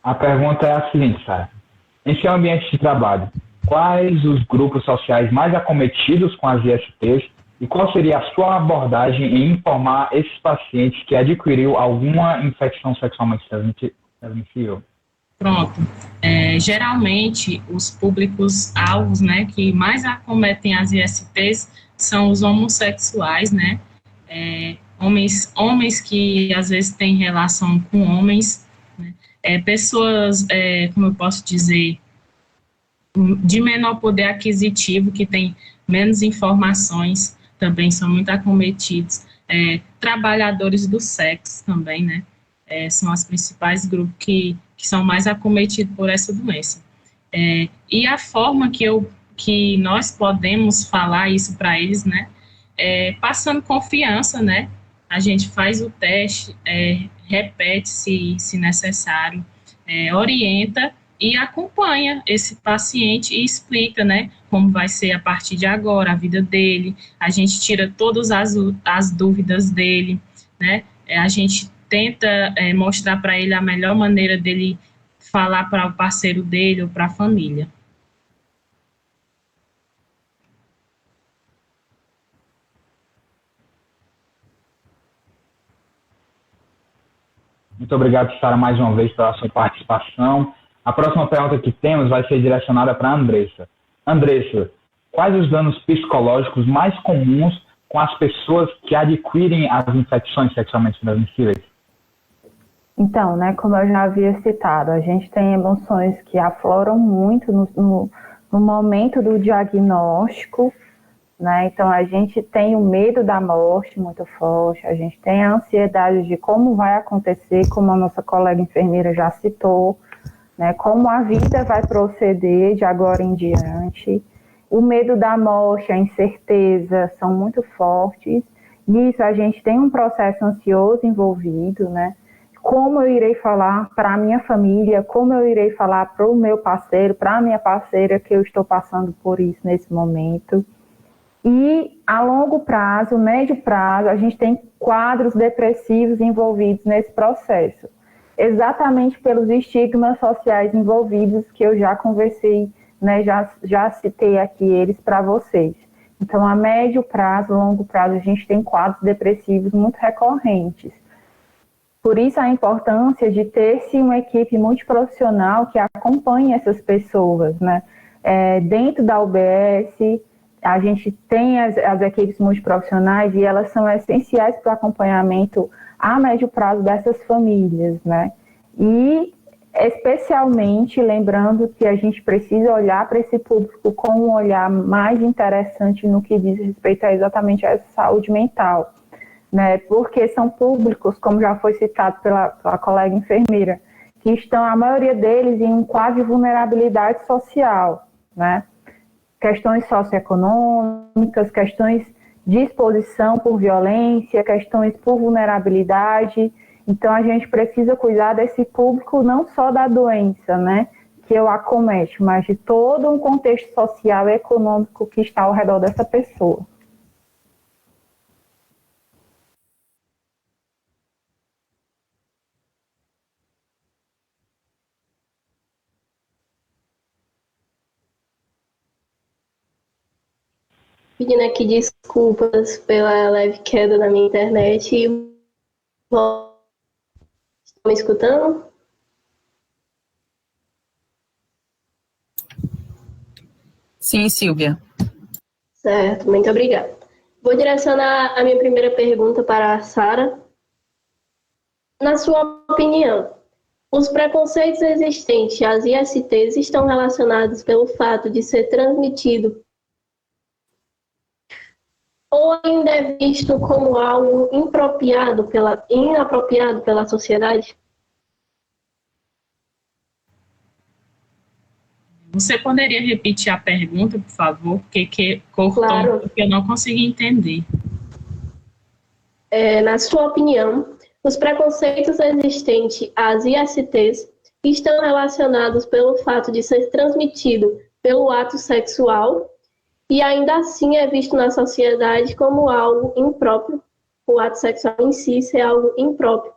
A pergunta é a seguinte, Sara. Em seu ambiente de trabalho, quais os grupos sociais mais acometidos com as ISTs e qual seria a sua abordagem em informar esses pacientes que adquiriu alguma infecção sexualmente transmissível? Pronto. Geralmente, os públicos-alvos, né, que mais acometem as ISTs são os homossexuais, né? Homens que às vezes têm relação com homens, né? Pessoas, como eu posso dizer, de menor poder aquisitivo, que têm menos informações, também são muito acometidos. Trabalhadores do sexo também, né? São os principais grupos que são mais acometidos por essa doença. E a forma que nós podemos falar isso para eles, né? Passando confiança, né? A gente faz o teste, repete se necessário, orienta e acompanha esse paciente e explica, né, como vai ser a partir de agora a vida dele. A gente tira todas as dúvidas dele, né? A gente tenta mostrar para ele a melhor maneira dele falar para o parceiro dele ou para a família. Muito obrigado, Sara, mais uma vez pela sua participação. A próxima pergunta que temos vai ser direcionada para a Andressa. Andressa, quais os danos psicológicos mais comuns com as pessoas que adquirem as infecções sexualmente transmissíveis? Então, né, como eu já havia citado, a gente tem emoções que afloram muito no momento do diagnóstico, né? Então, a gente tem o medo da morte muito forte, a gente tem a ansiedade de como vai acontecer, como a nossa colega enfermeira já citou, né? Como a vida vai proceder de agora em diante. O medo da morte, a incerteza são muito fortes. Nisso, a gente tem um processo ansioso envolvido, né? Como eu irei falar para a minha família, como eu irei falar para o meu parceiro, para a minha parceira que eu estou passando por isso nesse momento. E a longo prazo, médio prazo, a gente tem quadros depressivos envolvidos nesse processo, exatamente pelos estigmas sociais envolvidos que eu já conversei, né, já citei aqui eles para vocês. Então, a médio prazo, longo prazo, a gente tem quadros depressivos muito recorrentes. Por isso, a importância de ter-se uma equipe multiprofissional que acompanhe essas pessoas, né? Dentro da UBS, a gente tem as equipes multiprofissionais e elas são essenciais para o acompanhamento a médio prazo dessas famílias, né? E, especialmente, lembrando que a gente precisa olhar para esse público com um olhar mais interessante no que diz respeito a exatamente a saúde mental, né? Porque são públicos, como já foi citado pela colega enfermeira, que estão, a maioria deles, em um quadro de vulnerabilidade social, né? Questões socioeconômicas, questões de exposição por violência, questões por vulnerabilidade. Então, a gente precisa cuidar desse público não só da doença, né? que eu acomete, mas de todo um contexto social e econômico que está ao redor dessa pessoa. Pedindo aqui desculpas pela leve queda na minha internet. Estão me escutando? Sim, Silvia. Certo, muito obrigada. Vou direcionar a minha primeira pergunta para a Sara. Na sua opinião, os preconceitos existentes às ISTs estão relacionados pelo fato de ser transmitido ou ainda é visto como algo inapropriado pela sociedade? Você poderia repetir a pergunta, por favor? Porque cortou, Claro. porque eu não consegui entender. Na sua opinião, os preconceitos existentes às ISTs estão relacionados pelo fato de ser transmitido pelo ato sexual e ainda assim é visto na sociedade como algo impróprio, o ato sexual em si ser algo impróprio.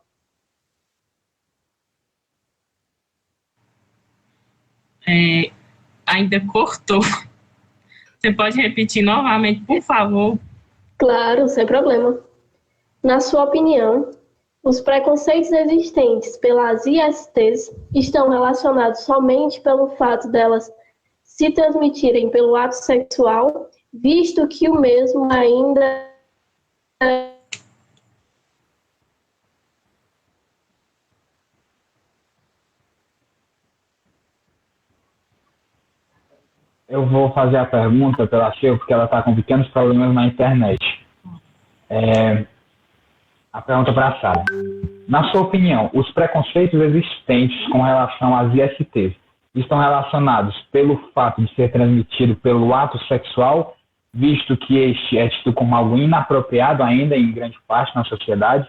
Ainda cortou. Você pode repetir novamente, por favor? Claro, sem problema. Na sua opinião, os preconceitos existentes pelas ISTs estão relacionados somente pelo fato delas se transmitirem pelo ato sexual, visto que o mesmo ainda Eu vou fazer a pergunta pela Sheila, porque ela está com pequenos problemas na internet. A pergunta para a Sara. Na sua opinião, os preconceitos existentes com relação às ISTs estão relacionados pelo fato de ser transmitido pelo ato sexual, visto que este é tido como algo inapropriado ainda em grande parte na sociedade?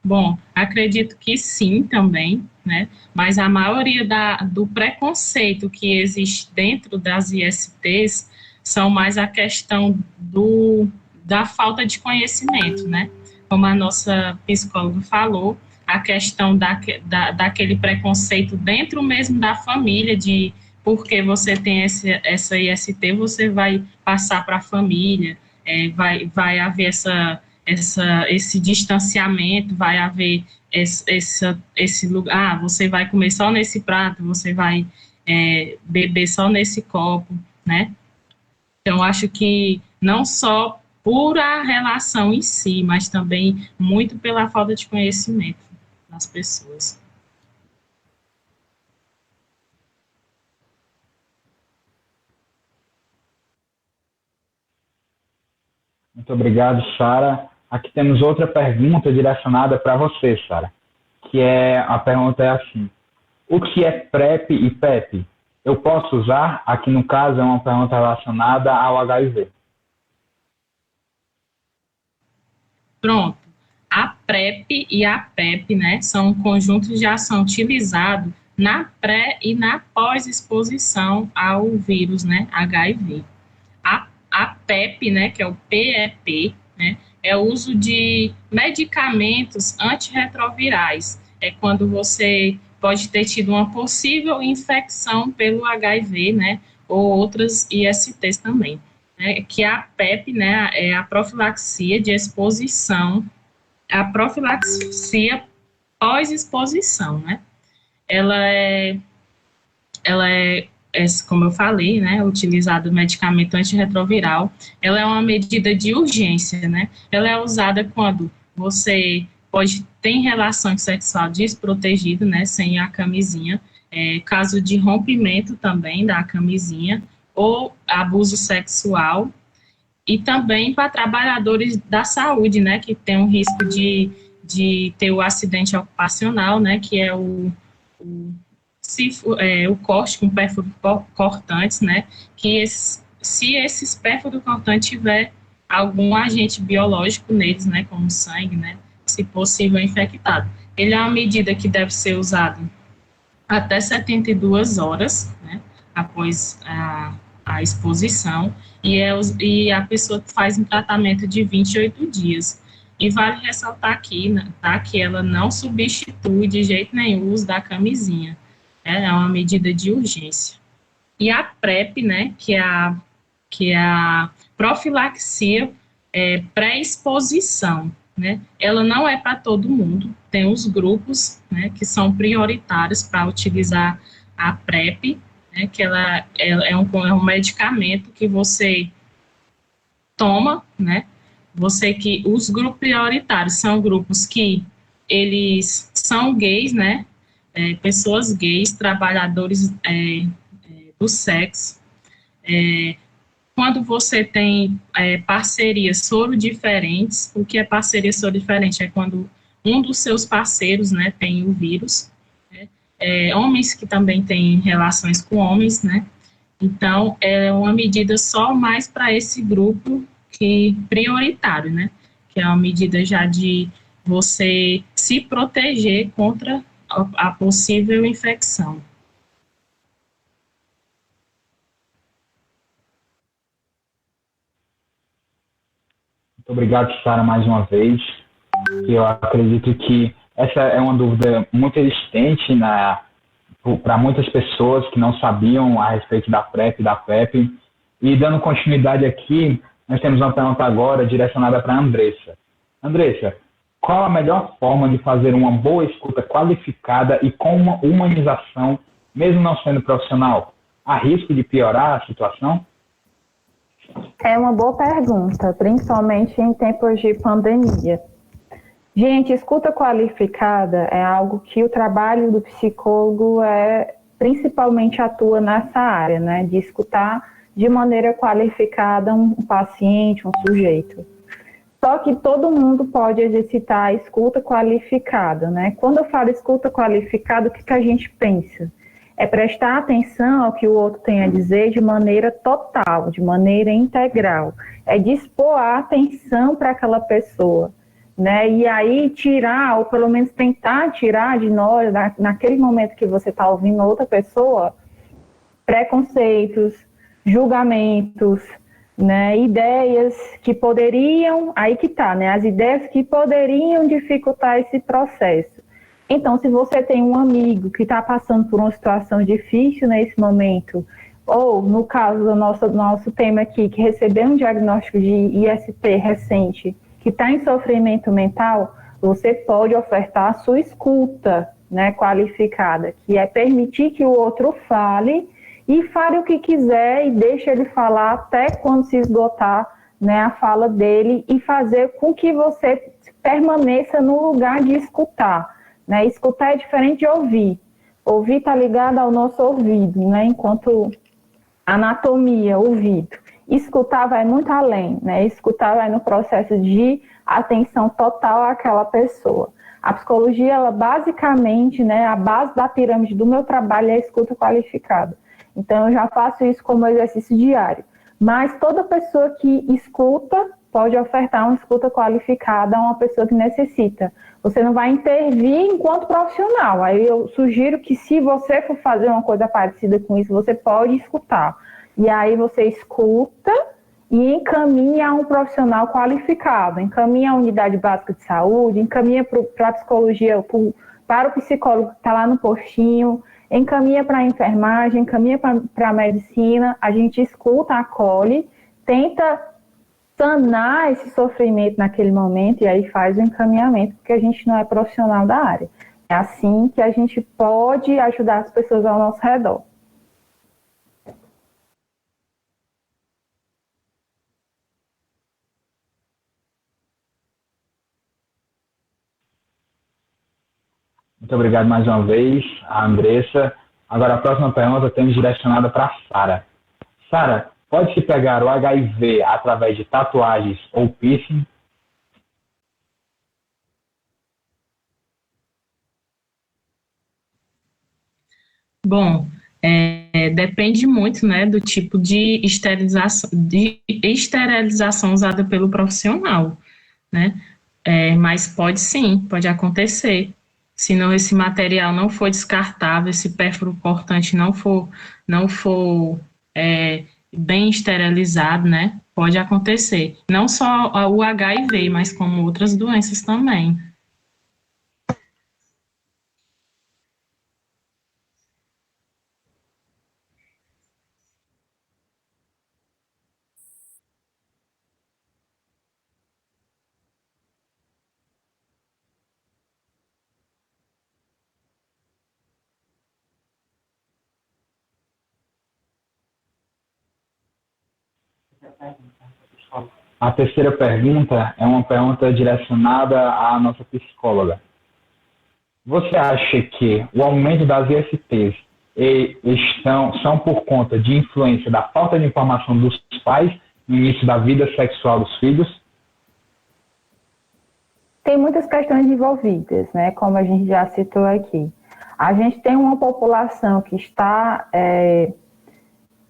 Bom, acredito que sim também, né? Mas a maioria do preconceito que existe dentro das ISTs são mais a questão da falta de conhecimento, né? Como a nossa psicóloga falou, a questão daquele preconceito dentro mesmo da família, de porque você tem essa IST, você vai passar para a família, vai haver esse distanciamento, vai haver esse lugar, você vai comer só nesse prato, você vai beber só nesse copo, né? Então, acho que não só por a relação em si, mas também muito pela falta de conhecimento das pessoas. Muito obrigado, Sara. Aqui temos outra pergunta direcionada para você, Sara, a pergunta é assim: o que é PrEP e PEP? Eu posso usar? Aqui no caso é uma pergunta relacionada ao HIV. Pronto. A PrEP e a PEP, né, são conjuntos de ação utilizados na pré e na pós-exposição ao vírus, né, HIV. A PEP, né, que é o PEP, né, é o uso de medicamentos antirretrovirais. É quando você pode ter tido uma possível infecção pelo HIV, né, ou outras ISTs também. Né, que a PEP, né, é a profilaxia de exposição, a profilaxia pós-exposição, né? Ela é, como eu falei, né, utilizado o medicamento antirretroviral. Ela é uma medida de urgência, né? Ela é usada quando você pode ter relação sexual desprotegida, né, sem a camisinha, caso de rompimento também da camisinha, ou abuso sexual, e também para trabalhadores da saúde, né, que tem um risco de ter o acidente ocupacional, né, que é o corte com pérfuros cortantes, né, que se esses pérfuros cortantes tiver algum agente biológico neles, né, como sangue, né, se possível infectado. Ele é uma medida que deve ser usada até 72 horas, né, após a exposição, e a pessoa faz um tratamento de 28 dias. E vale ressaltar aqui, né, tá, que ela não substitui de jeito nenhum o uso da camisinha. É uma medida de urgência. E a PrEP, né, que é a profilaxia pré-exposição, né, ela não é para todo mundo, tem os grupos, né, que são prioritários para utilizar a PrEP, né, que ela é um medicamento que você toma, né, os grupos prioritários são grupos que eles são gays, né, pessoas gays, trabalhadores do sexo. Quando você tem parcerias soro-diferentes, o que é parceria soro-diferente? É quando um dos seus parceiros, né, tem o vírus, né? Homens que também têm relações com homens, né? Então, é uma medida só mais para esse grupo prioritário, né? Que é uma medida já de você se proteger contra a possível infecção. Muito obrigado, Sara, mais uma vez. Eu acredito que essa é uma dúvida muito existente para muitas pessoas que não sabiam a respeito da PrEP e da PEP. E dando continuidade aqui, nós temos uma pergunta agora direcionada para a Andressa. Andressa, qual a melhor forma de fazer uma boa escuta qualificada e com uma humanização, mesmo não sendo profissional? Há risco de piorar a situação? É uma boa pergunta, principalmente em tempos de pandemia. Gente, escuta qualificada é algo que o trabalho do psicólogo principalmente atua nessa área, né, de escutar de maneira qualificada um paciente, um sujeito. Só que todo mundo pode exercitar a escuta qualificada, né? Quando eu falo escuta qualificada, o que a gente pensa? É prestar atenção ao que o outro tem a dizer de maneira total, de maneira integral. É dispor a atenção para aquela pessoa, né? E aí tirar, ou pelo menos tentar tirar de nós, naquele momento que você está ouvindo outra pessoa, preconceitos, julgamentos, né? Ideias que poderiam, aí que tá, né? As ideias que poderiam dificultar esse processo. Então, se você tem um amigo que está passando por uma situação difícil nesse momento, ou no caso do nosso tema aqui, que recebeu um diagnóstico de ISP recente, que está em sofrimento mental, você pode ofertar a sua escuta, né, qualificada, que é permitir que o outro fale e fale o que quiser e deixe ele falar até quando se esgotar, né, a fala dele e fazer com que você permaneça no lugar de escutar. Né? Escutar é diferente de ouvir. Ouvir está ligado ao nosso ouvido, né? Enquanto anatomia, ouvido. Escutar vai muito além, né? Escutar vai no processo de atenção total àquela pessoa. A psicologia, ela basicamente, né, a base da pirâmide do meu trabalho é a escuta qualificada. Então, eu já faço isso como exercício diário. Mas toda pessoa que escuta pode ofertar uma escuta qualificada a uma pessoa que necessita. Você não vai intervir enquanto profissional. Aí eu sugiro que, se você for fazer uma coisa parecida com isso, você pode escutar. E aí você escuta e encaminha a um profissional qualificado. Encaminha a unidade básica de saúde, encaminha para a psicologia, para o psicólogo que está lá no postinho, encaminha para a enfermagem, encaminha para a medicina. A gente escuta, acolhe, tenta sanar esse sofrimento naquele momento e aí faz o encaminhamento, porque a gente não é profissional da área. É assim que a gente pode ajudar as pessoas ao nosso redor. Muito obrigado mais uma vez, a Andressa. Agora, a próxima pergunta temos direcionada para a Sara. Sara, pode-se pegar o HIV através de tatuagens ou piercing? Bom, depende muito, né, do tipo de esterilização usada pelo profissional, né? Mas pode sim, pode acontecer. se não, esse material não for descartável, esse pérfuro cortante não for bem esterilizado, né, pode acontecer. Não só o HIV, mas como outras doenças também. A terceira pergunta é uma pergunta direcionada à nossa psicóloga. Você acha que o aumento das ISTs são por conta de influência da falta de informação dos pais no início da vida sexual dos filhos? Tem muitas questões envolvidas, né? Como a gente já citou aqui. A gente tem uma população que está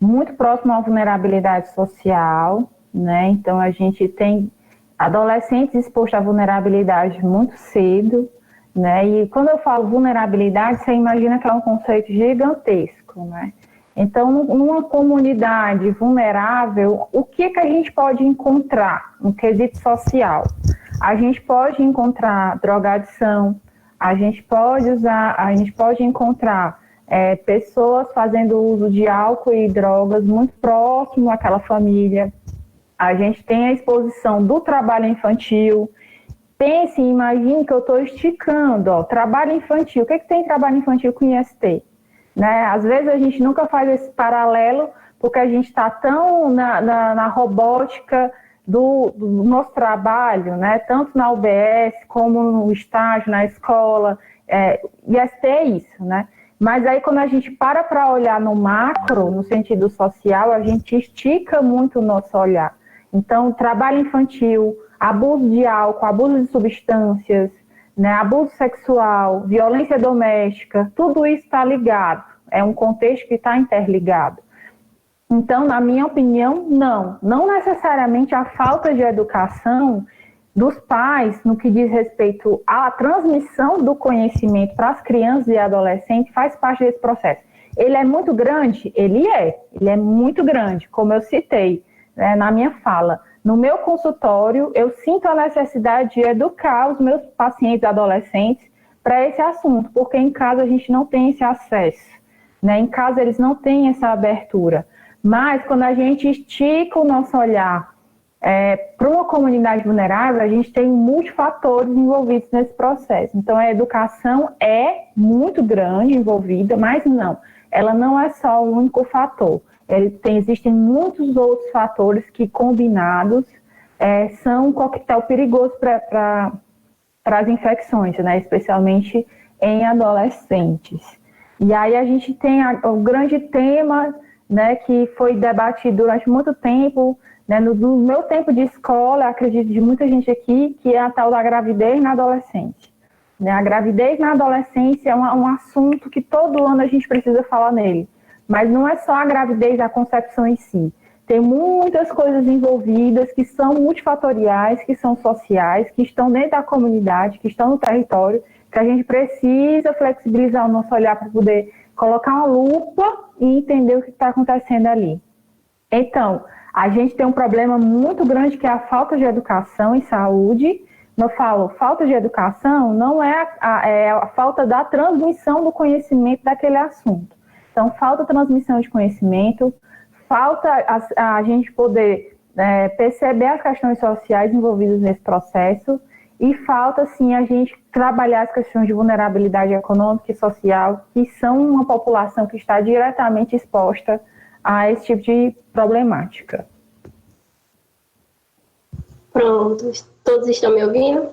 muito próxima à vulnerabilidade social, né? Então, a gente tem adolescentes expostos à vulnerabilidade muito cedo, né? E quando eu falo vulnerabilidade, você imagina que é um conceito gigantesco, né? Então, numa comunidade vulnerável, o que a gente pode encontrar no quesito social? A gente pode encontrar drogadição, a gente pode encontrar pessoas fazendo uso de álcool e drogas muito próximo àquela família. A gente tem a exposição do trabalho infantil. Pense, imagine que eu estou esticando, ó, trabalho infantil. O que tem trabalho infantil com IST? Né? Às vezes a gente nunca faz esse paralelo, porque a gente está tão na robótica do nosso trabalho, né? Tanto na UBS como no estágio, na escola. IST é isso, né? Mas aí quando a gente para olhar no macro, no sentido social, a gente estica muito o nosso olhar. Então, trabalho infantil, abuso de álcool, abuso de substâncias, né, abuso sexual, violência doméstica, tudo isso está ligado. É um contexto que está interligado. Então, na minha opinião, não necessariamente a falta de educação dos pais no que diz respeito à transmissão do conhecimento para as crianças e adolescentes faz parte desse processo. Ele é muito grande? Ele é muito grande, como eu citei, né, na minha fala. No meu consultório, eu sinto a necessidade de educar os meus pacientes adolescentes para esse assunto, porque em casa a gente não tem esse acesso, né? Em casa eles não têm essa abertura. Mas quando a gente estica o nosso olhar para uma comunidade vulnerável, a gente tem multifatores envolvidos nesse processo. Então, a educação é muito grande envolvida, mas ela não é só o único fator. Existem muitos outros fatores que, combinados, são um coquetel perigoso para as infecções, né? Especialmente em adolescentes. E aí a gente tem o grande tema, né, que foi debatido durante muito tempo, né, no meu tempo de escola, acredito de muita gente aqui, que é a tal da gravidez na adolescência. Né? A gravidez na adolescência é um assunto que todo ano a gente precisa falar nele. Mas não é só a gravidez, a concepção em si. Tem muitas coisas envolvidas que são multifatoriais, que são sociais, que estão dentro da comunidade, que estão no território, que a gente precisa flexibilizar o nosso olhar para poder colocar uma lupa e entender o que está acontecendo ali. Então, a gente tem um problema muito grande que é a falta de educação em saúde. Eu falo, falta de educação não é a falta da transmissão do conhecimento daquele assunto. Então, falta transmissão de conhecimento, falta a gente poder perceber as questões sociais envolvidas nesse processo e falta, sim, a gente trabalhar as questões de vulnerabilidade econômica e social, que são uma população que está diretamente exposta a esse tipo de problemática. Pronto, todos estão me ouvindo?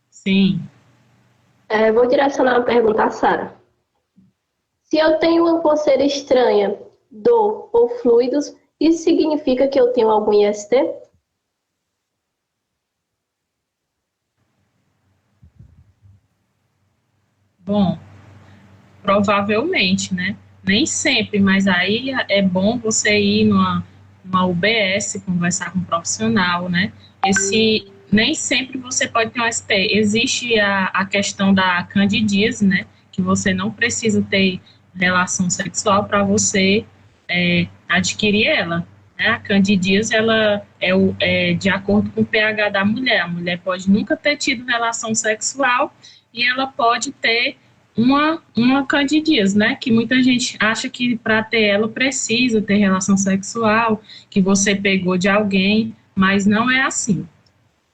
Sim. Vou direcionar uma pergunta à Sara. Se eu tenho uma coceira estranha, dor ou fluidos, isso significa que eu tenho algum IST? Bom, provavelmente, né? Nem sempre, mas aí é bom você ir numa UBS, conversar com um profissional, né? nem sempre você pode ter um STI. Existe a questão da candidíase, né, que você não precisa ter relação sexual para você adquirir ela. Né? A candidíase, ela é de acordo com o pH da mulher. A mulher pode nunca ter tido relação sexual e ela pode ter uma candidíase, né? Que muita gente acha que para ter ela precisa ter relação sexual, que você pegou de alguém, mas não é assim.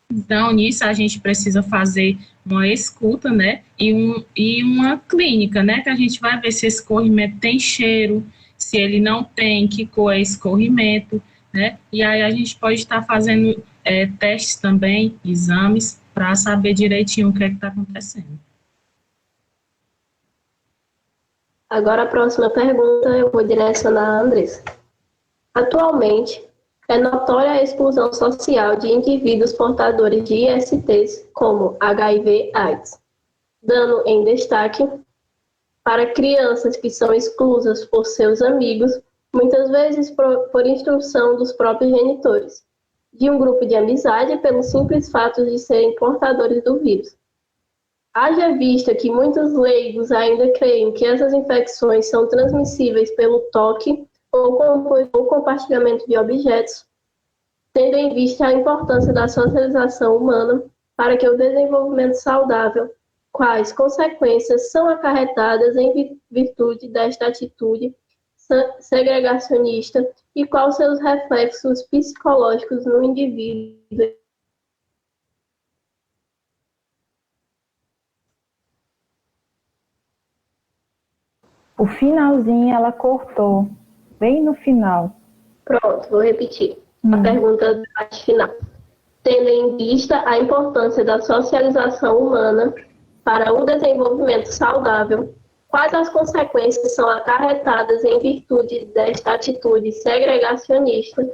Então, nisso a gente precisa fazer uma escuta, né? E uma clínica, né? Que a gente vai ver se esse escorrimento tem cheiro, se ele não tem, que cor é escorrimento, né? E aí a gente pode estar fazendo testes também, exames, para saber direitinho o que é que está acontecendo. Agora a próxima pergunta eu vou direcionar a Andressa. Atualmente, é notória a exclusão social de indivíduos portadores de ISTs como HIV/AIDS, dando em destaque para crianças que são exclusas por seus amigos, muitas vezes por instrução dos próprios genitores, de um grupo de amizade pelo simples fato de serem portadores do vírus. Haja vista que muitos leigos ainda creem que essas infecções são transmissíveis pelo toque ou compartilhamento de objetos, tendo em vista a importância da socialização humana para que o desenvolvimento saudável, quais consequências são acarretadas em virtude desta atitude segregacionista e quais seus reflexos psicológicos no indivíduo. O finalzinho ela cortou, bem no final. Pronto, vou repetir. A pergunta da parte final. Tendo em vista a importância da socialização humana para o desenvolvimento saudável, quais as consequências são acarretadas em virtude desta atitude segregacionista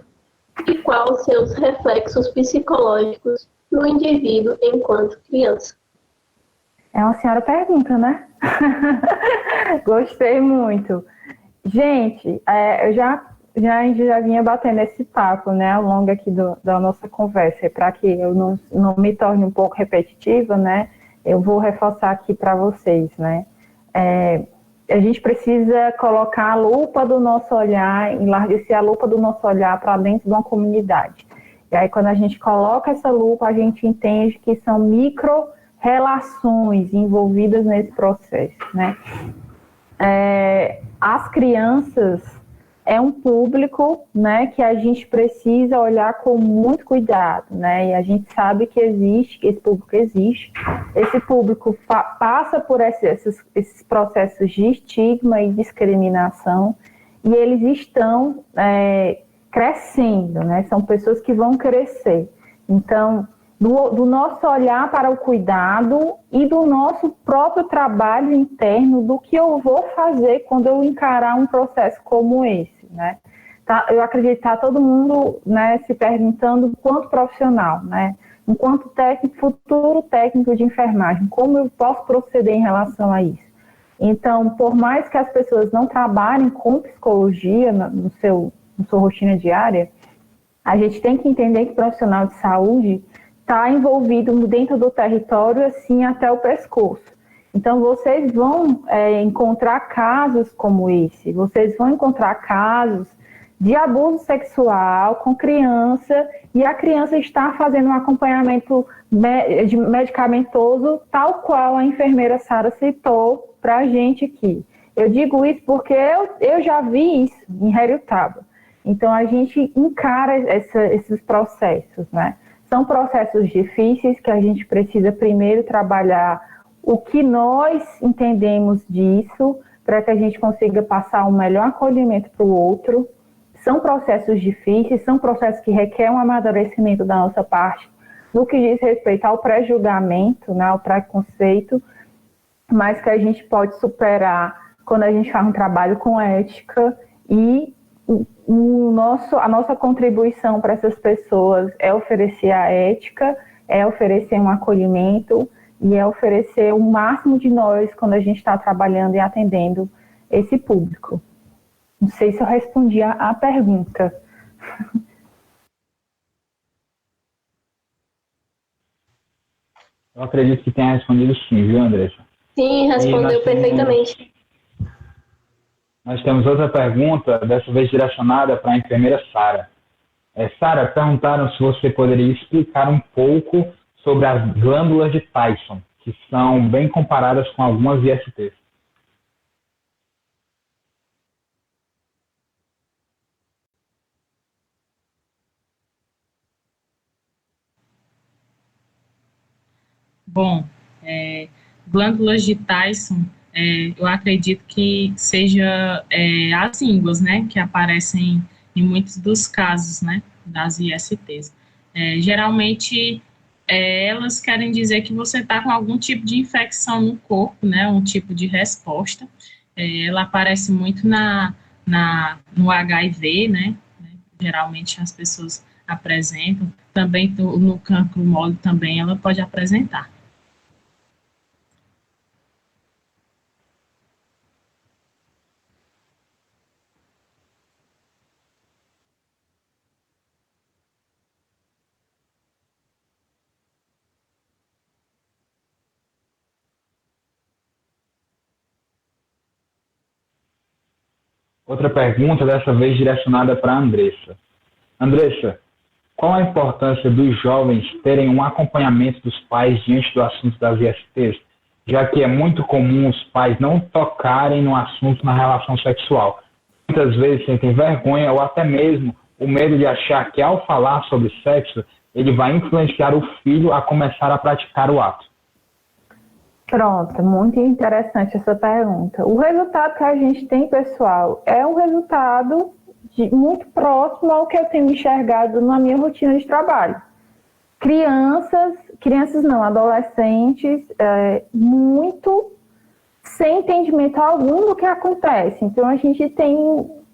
e quais seus reflexos psicológicos no indivíduo enquanto criança? É uma senhora pergunta, né? Gostei muito. Gente, eu já vinha batendo esse papo, né, ao longo aqui da nossa conversa, para que eu não me torne um pouco repetitiva, né, eu vou reforçar aqui para vocês, né, a gente precisa colocar a lupa do nosso olhar, enlarguecer a lupa do nosso olhar para dentro de uma comunidade. E aí, quando a gente coloca essa lupa, a gente entende que são micro-relações envolvidas nesse processo, né. As crianças é um público, né, que a gente precisa olhar com muito cuidado, né, e a gente sabe que existe, que esse público existe. Esse público passa por esses processos de estigma e discriminação, e eles estão crescendo, né, são pessoas que vão crescer. Então, do nosso olhar para o cuidado e do nosso próprio trabalho interno, do que eu vou fazer quando eu encarar um processo como esse, né? Eu acredito que está todo mundo, né, se perguntando enquanto profissional, né? Enquanto técnico, futuro técnico de enfermagem, como eu posso proceder em relação a isso? Então, por mais que as pessoas não trabalhem com psicologia na sua rotina diária, a gente tem que entender que o profissional de saúde está envolvido dentro do território, assim, até o pescoço. Então, vocês vão encontrar casos como esse, vocês vão encontrar casos de abuso sexual com criança, e a criança está fazendo um acompanhamento medicamentoso, tal qual a enfermeira Sara citou para a gente aqui. Eu digo isso porque eu já vi isso em Heriotaba. Então, a gente encara esses processos, né? São processos difíceis que a gente precisa primeiro trabalhar o que nós entendemos disso, para que a gente consiga passar um melhor acolhimento para o outro. São processos difíceis, são processos que requerem um amadurecimento da nossa parte, no que diz respeito ao pré-julgamento, né, ao preconceito, mas que a gente pode superar quando a gente faz um trabalho com ética, e a nossa contribuição para essas pessoas é oferecer a ética, é oferecer um acolhimento e é oferecer o máximo de nós quando a gente está trabalhando e atendendo esse público. Não sei se eu respondi a pergunta. Eu acredito que tenha respondido sim, viu, Andressa? Sim, respondeu perfeitamente. Nós temos outra pergunta, dessa vez direcionada para a enfermeira Sara. Sara, perguntaram se você poderia explicar um pouco sobre as glândulas de Tyson, que são bem comparadas com algumas ISTs. Bom, glândulas de Tyson, eu acredito que seja as ínguas, né, que aparecem em muitos dos casos, né, das ISTs. Geralmente, elas querem dizer que você está com algum tipo de infecção no corpo, né, um tipo de resposta. Ela aparece muito no HIV, né, geralmente as pessoas apresentam, também no cancro mole também ela pode apresentar. Outra pergunta, dessa vez direcionada para a Andressa. Andressa, qual a importância dos jovens terem um acompanhamento dos pais diante do assunto das ISTs, já que é muito comum os pais não tocarem no assunto na relação sexual? Muitas vezes sentem vergonha ou até mesmo o medo de achar que ao falar sobre sexo, ele vai influenciar o filho a começar a praticar o ato. Pronto, muito interessante essa pergunta. O resultado que a gente tem, pessoal, é um resultado muito próximo ao que eu tenho enxergado na minha rotina de trabalho. Crianças não, adolescentes, muito sem entendimento algum do que acontece. Então, a gente tem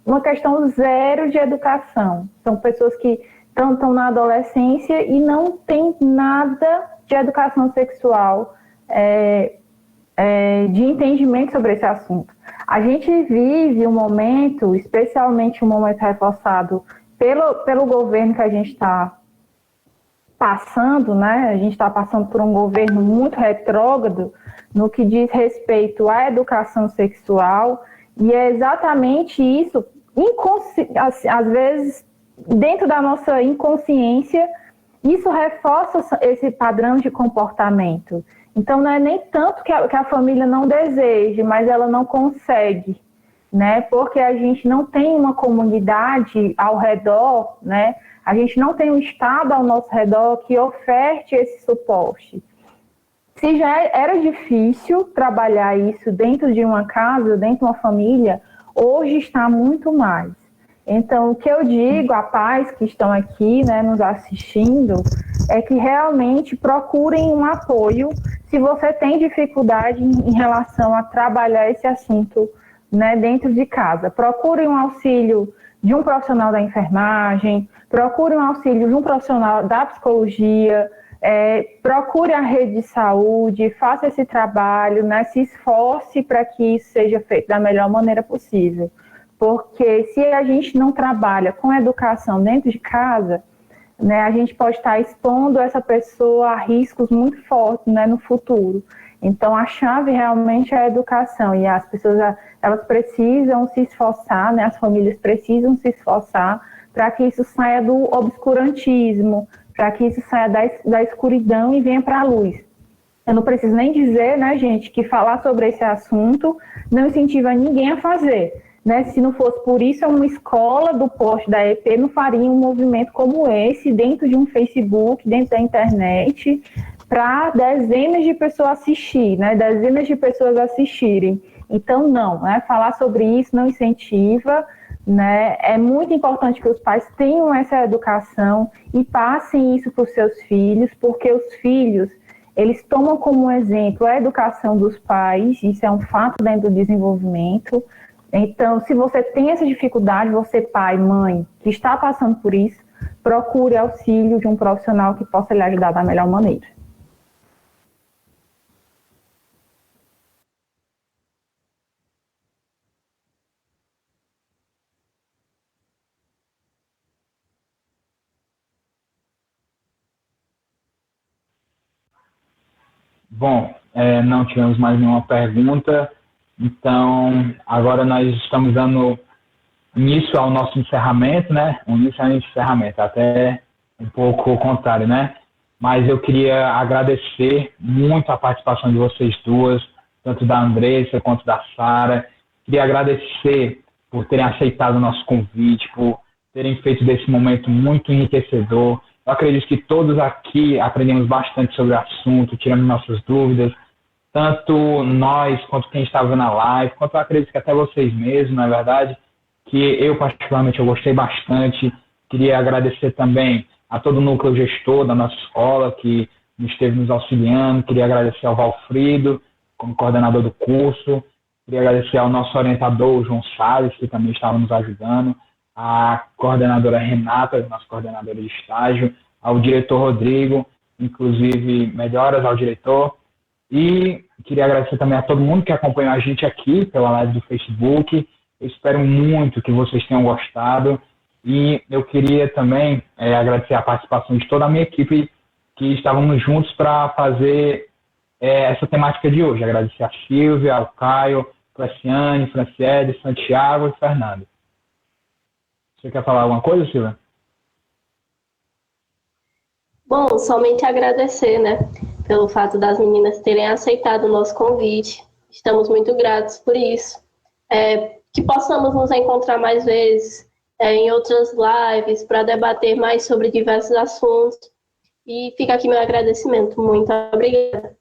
uma questão zero de educação. São pessoas que estão na adolescência e não tem nada de educação sexual, de entendimento sobre esse assunto. A gente vive um momento, especialmente um momento reforçado pelo governo que a gente está passando, né? A gente está passando por um governo muito retrógrado no que diz respeito à educação sexual, e é exatamente isso, às vezes, dentro da nossa inconsciência, isso reforça esse padrão de comportamento. Então, não é nem tanto que a família não deseje, mas ela não consegue, né? Porque a gente não tem uma comunidade ao redor, né? A gente não tem um Estado ao nosso redor que oferte esse suporte. Se já era difícil trabalhar isso dentro de uma casa, dentro de uma família, hoje está muito mais. Então, o que eu digo a pais que estão aqui, né, nos assistindo, é que realmente procurem um apoio se você tem dificuldade em relação a trabalhar esse assunto, né, dentro de casa. Procurem um auxílio de um profissional da enfermagem, procurem um auxílio de um profissional da psicologia, procure a rede de saúde, faça esse trabalho, né, se esforce para que isso seja feito da melhor maneira possível. Porque se a gente não trabalha com educação dentro de casa, né, a gente pode estar expondo essa pessoa a riscos muito fortes, né, no futuro. Então, a chave realmente é a educação, e as pessoas elas precisam se esforçar, né, as famílias precisam se esforçar para que isso saia do obscurantismo, para que isso saia da escuridão e venha para a luz. Eu não preciso nem dizer, né, gente, que falar sobre esse assunto não incentiva ninguém a fazer. Né? Se não fosse por isso, uma escola do poste da EP não faria um movimento como esse dentro de um Facebook, dentro da internet, para dezenas de pessoas assistir, né? Dezenas de pessoas assistirem. Então, não, né? Falar sobre isso não incentiva, né? É muito importante que os pais tenham essa educação e passem isso para os seus filhos, porque os filhos, eles tomam como exemplo a educação dos pais, isso é um fato dentro do desenvolvimento. Então, se você tem essa dificuldade, você pai, mãe, que está passando por isso, procure auxílio de um profissional que possa lhe ajudar da melhor maneira. Bom, não tivemos mais nenhuma pergunta, então agora nós estamos dando início ao nosso encerramento, né? O início ao encerramento, até um pouco o contrário, né? Mas eu queria agradecer muito a participação de vocês duas, tanto da Andressa quanto da Sara. Queria agradecer por terem aceitado o nosso convite, por terem feito desse momento muito enriquecedor. Eu acredito que todos aqui aprendemos bastante sobre o assunto, tiramos nossas dúvidas, tanto nós quanto quem estava na live, quanto eu acredito que até vocês mesmos, na verdade, que eu particularmente eu gostei bastante. Queria agradecer também a todo o núcleo gestor da nossa escola que esteve nos auxiliando. Queria agradecer ao Valfrido, como coordenador do curso. Queria agradecer ao nosso orientador, João Salles, que também estava nos ajudando, a coordenadora Renata, nossa coordenadora de estágio, ao diretor Rodrigo, inclusive melhoras ao diretor. E queria agradecer também a todo mundo que acompanhou a gente aqui pela live do Facebook. Eu espero muito que vocês tenham gostado. E eu queria também agradecer a participação de toda a minha equipe que estávamos juntos para fazer essa temática de hoje. Agradecer a Silvia, ao Caio, Franciane, Franciele, Santiago e Fernando. Você quer falar alguma coisa, Silvia? Bom, somente agradecer, né, pelo fato das meninas terem aceitado o nosso convite. Estamos muito gratos por isso. Que possamos nos encontrar mais vezes em outras lives para debater mais sobre diversos assuntos. E fica aqui meu agradecimento. Muito obrigada.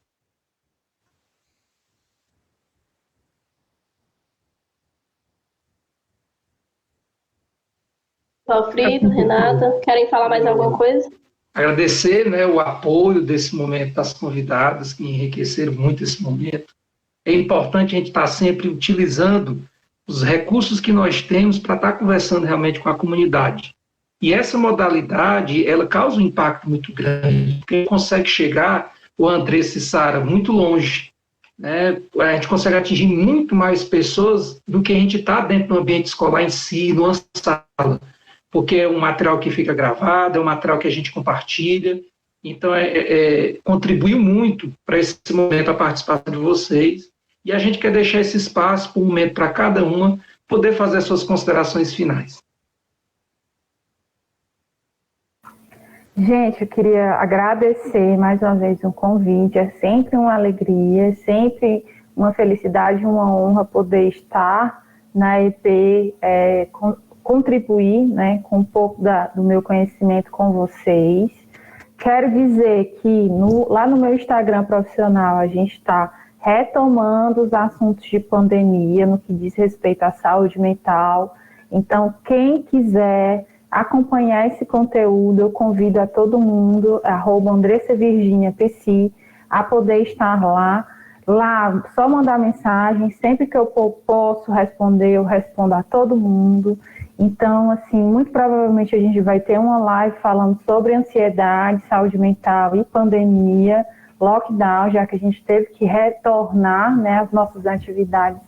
Valfrido, Renata, querem falar mais alguma coisa? Agradecer, né, o apoio desse momento das convidadas, que enriqueceram muito esse momento. É importante a gente estar sempre utilizando os recursos que nós temos para estar conversando realmente com a comunidade. E essa modalidade, ela causa um impacto muito grande, porque consegue chegar, o Andressa e Sara, muito longe. Né? A gente consegue atingir muito mais pessoas do que a gente está dentro do ambiente escolar em si, numa sala. Porque é um material que fica gravado, é um material que a gente compartilha. Então, contribuiu muito para esse momento a participação de vocês. E a gente quer deixar esse espaço por um momento para cada uma poder fazer suas considerações finais. Gente, eu queria agradecer mais uma vez o convite. É sempre uma alegria, é sempre uma felicidade, uma honra poder estar na EP, contribuir, né, com um pouco do meu conhecimento com vocês. Quero dizer que lá no meu Instagram profissional a gente está retomando os assuntos de pandemia no que diz respeito à saúde mental. Então, quem quiser acompanhar esse conteúdo, eu convido a todo mundo, @AndressaVirginiaPC, a poder estar lá. Lá, só mandar mensagem, sempre que eu posso responder, eu respondo a todo mundo. Então, assim, muito provavelmente a gente vai ter uma live falando sobre ansiedade, saúde mental e pandemia, lockdown, já que a gente teve que retornar, né, às nossas atividades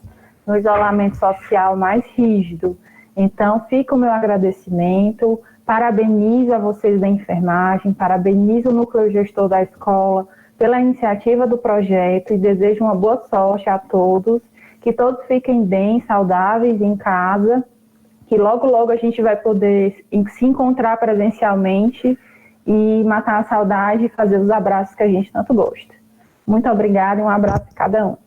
no isolamento social mais rígido. Então, fica o meu agradecimento, parabenizo a vocês da enfermagem, parabenizo o núcleo gestor da escola pela iniciativa do projeto e desejo uma boa sorte a todos, que todos fiquem bem, saudáveis em casa, que logo, logo a gente vai poder se encontrar presencialmente e matar a saudade e fazer os abraços que a gente tanto gosta. Muito obrigada e um abraço a cada um.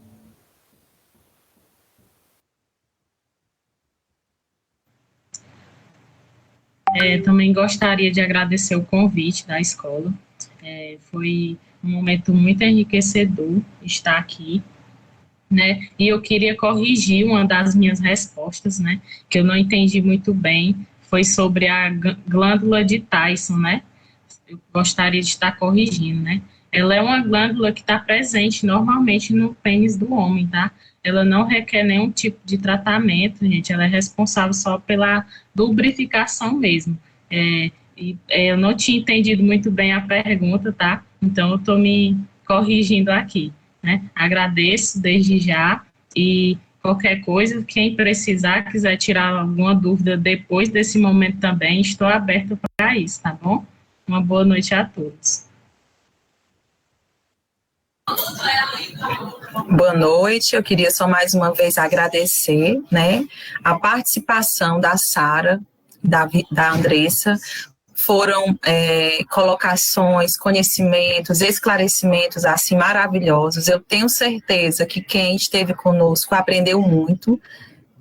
Também gostaria de agradecer o convite da escola. Foi um momento muito enriquecedor estar aqui, né? E eu queria corrigir uma das minhas respostas, né? Que eu não entendi muito bem, foi sobre a glândula de Tyson, né? Eu gostaria de estar corrigindo, né? Ela é uma glândula que está presente normalmente no pênis do homem, tá? Ela não requer nenhum tipo de tratamento, gente. Ela é responsável só pela lubrificação mesmo. Eu não tinha entendido muito bem a pergunta, tá? Então, eu estou me corrigindo aqui, né? Agradeço desde já e qualquer coisa, quem precisar, quiser tirar alguma dúvida depois desse momento também, estou aberta para isso, tá bom? Uma boa noite a todos. Boa noite, eu queria só mais uma vez agradecer, né, a participação da Sara, da Andressa. Foram colocações, conhecimentos, esclarecimentos assim maravilhosos. Eu tenho certeza que quem esteve conosco aprendeu muito.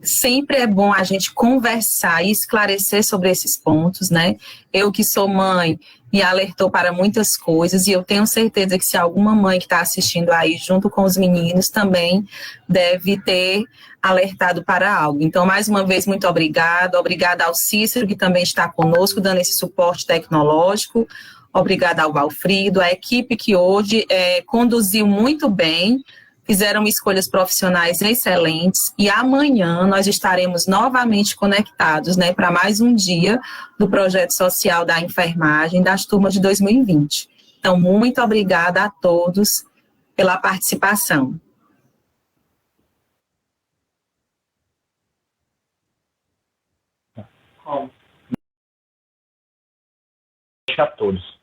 Sempre é bom a gente conversar e esclarecer sobre esses pontos, né? Eu que sou mãe, me alertou para muitas coisas e eu tenho certeza que se alguma mãe que está assistindo aí junto com os meninos também deve ter alertado para algo. Então, mais uma vez, muito obrigada. Obrigada ao Cícero, que também está conosco, dando esse suporte tecnológico. Obrigada ao Valfrido, a equipe que hoje conduziu muito bem, fizeram escolhas profissionais excelentes e amanhã nós estaremos novamente conectados, né, para mais um dia do projeto social da enfermagem das turmas de 2020. Então, muito obrigada a todos pela participação. A todos.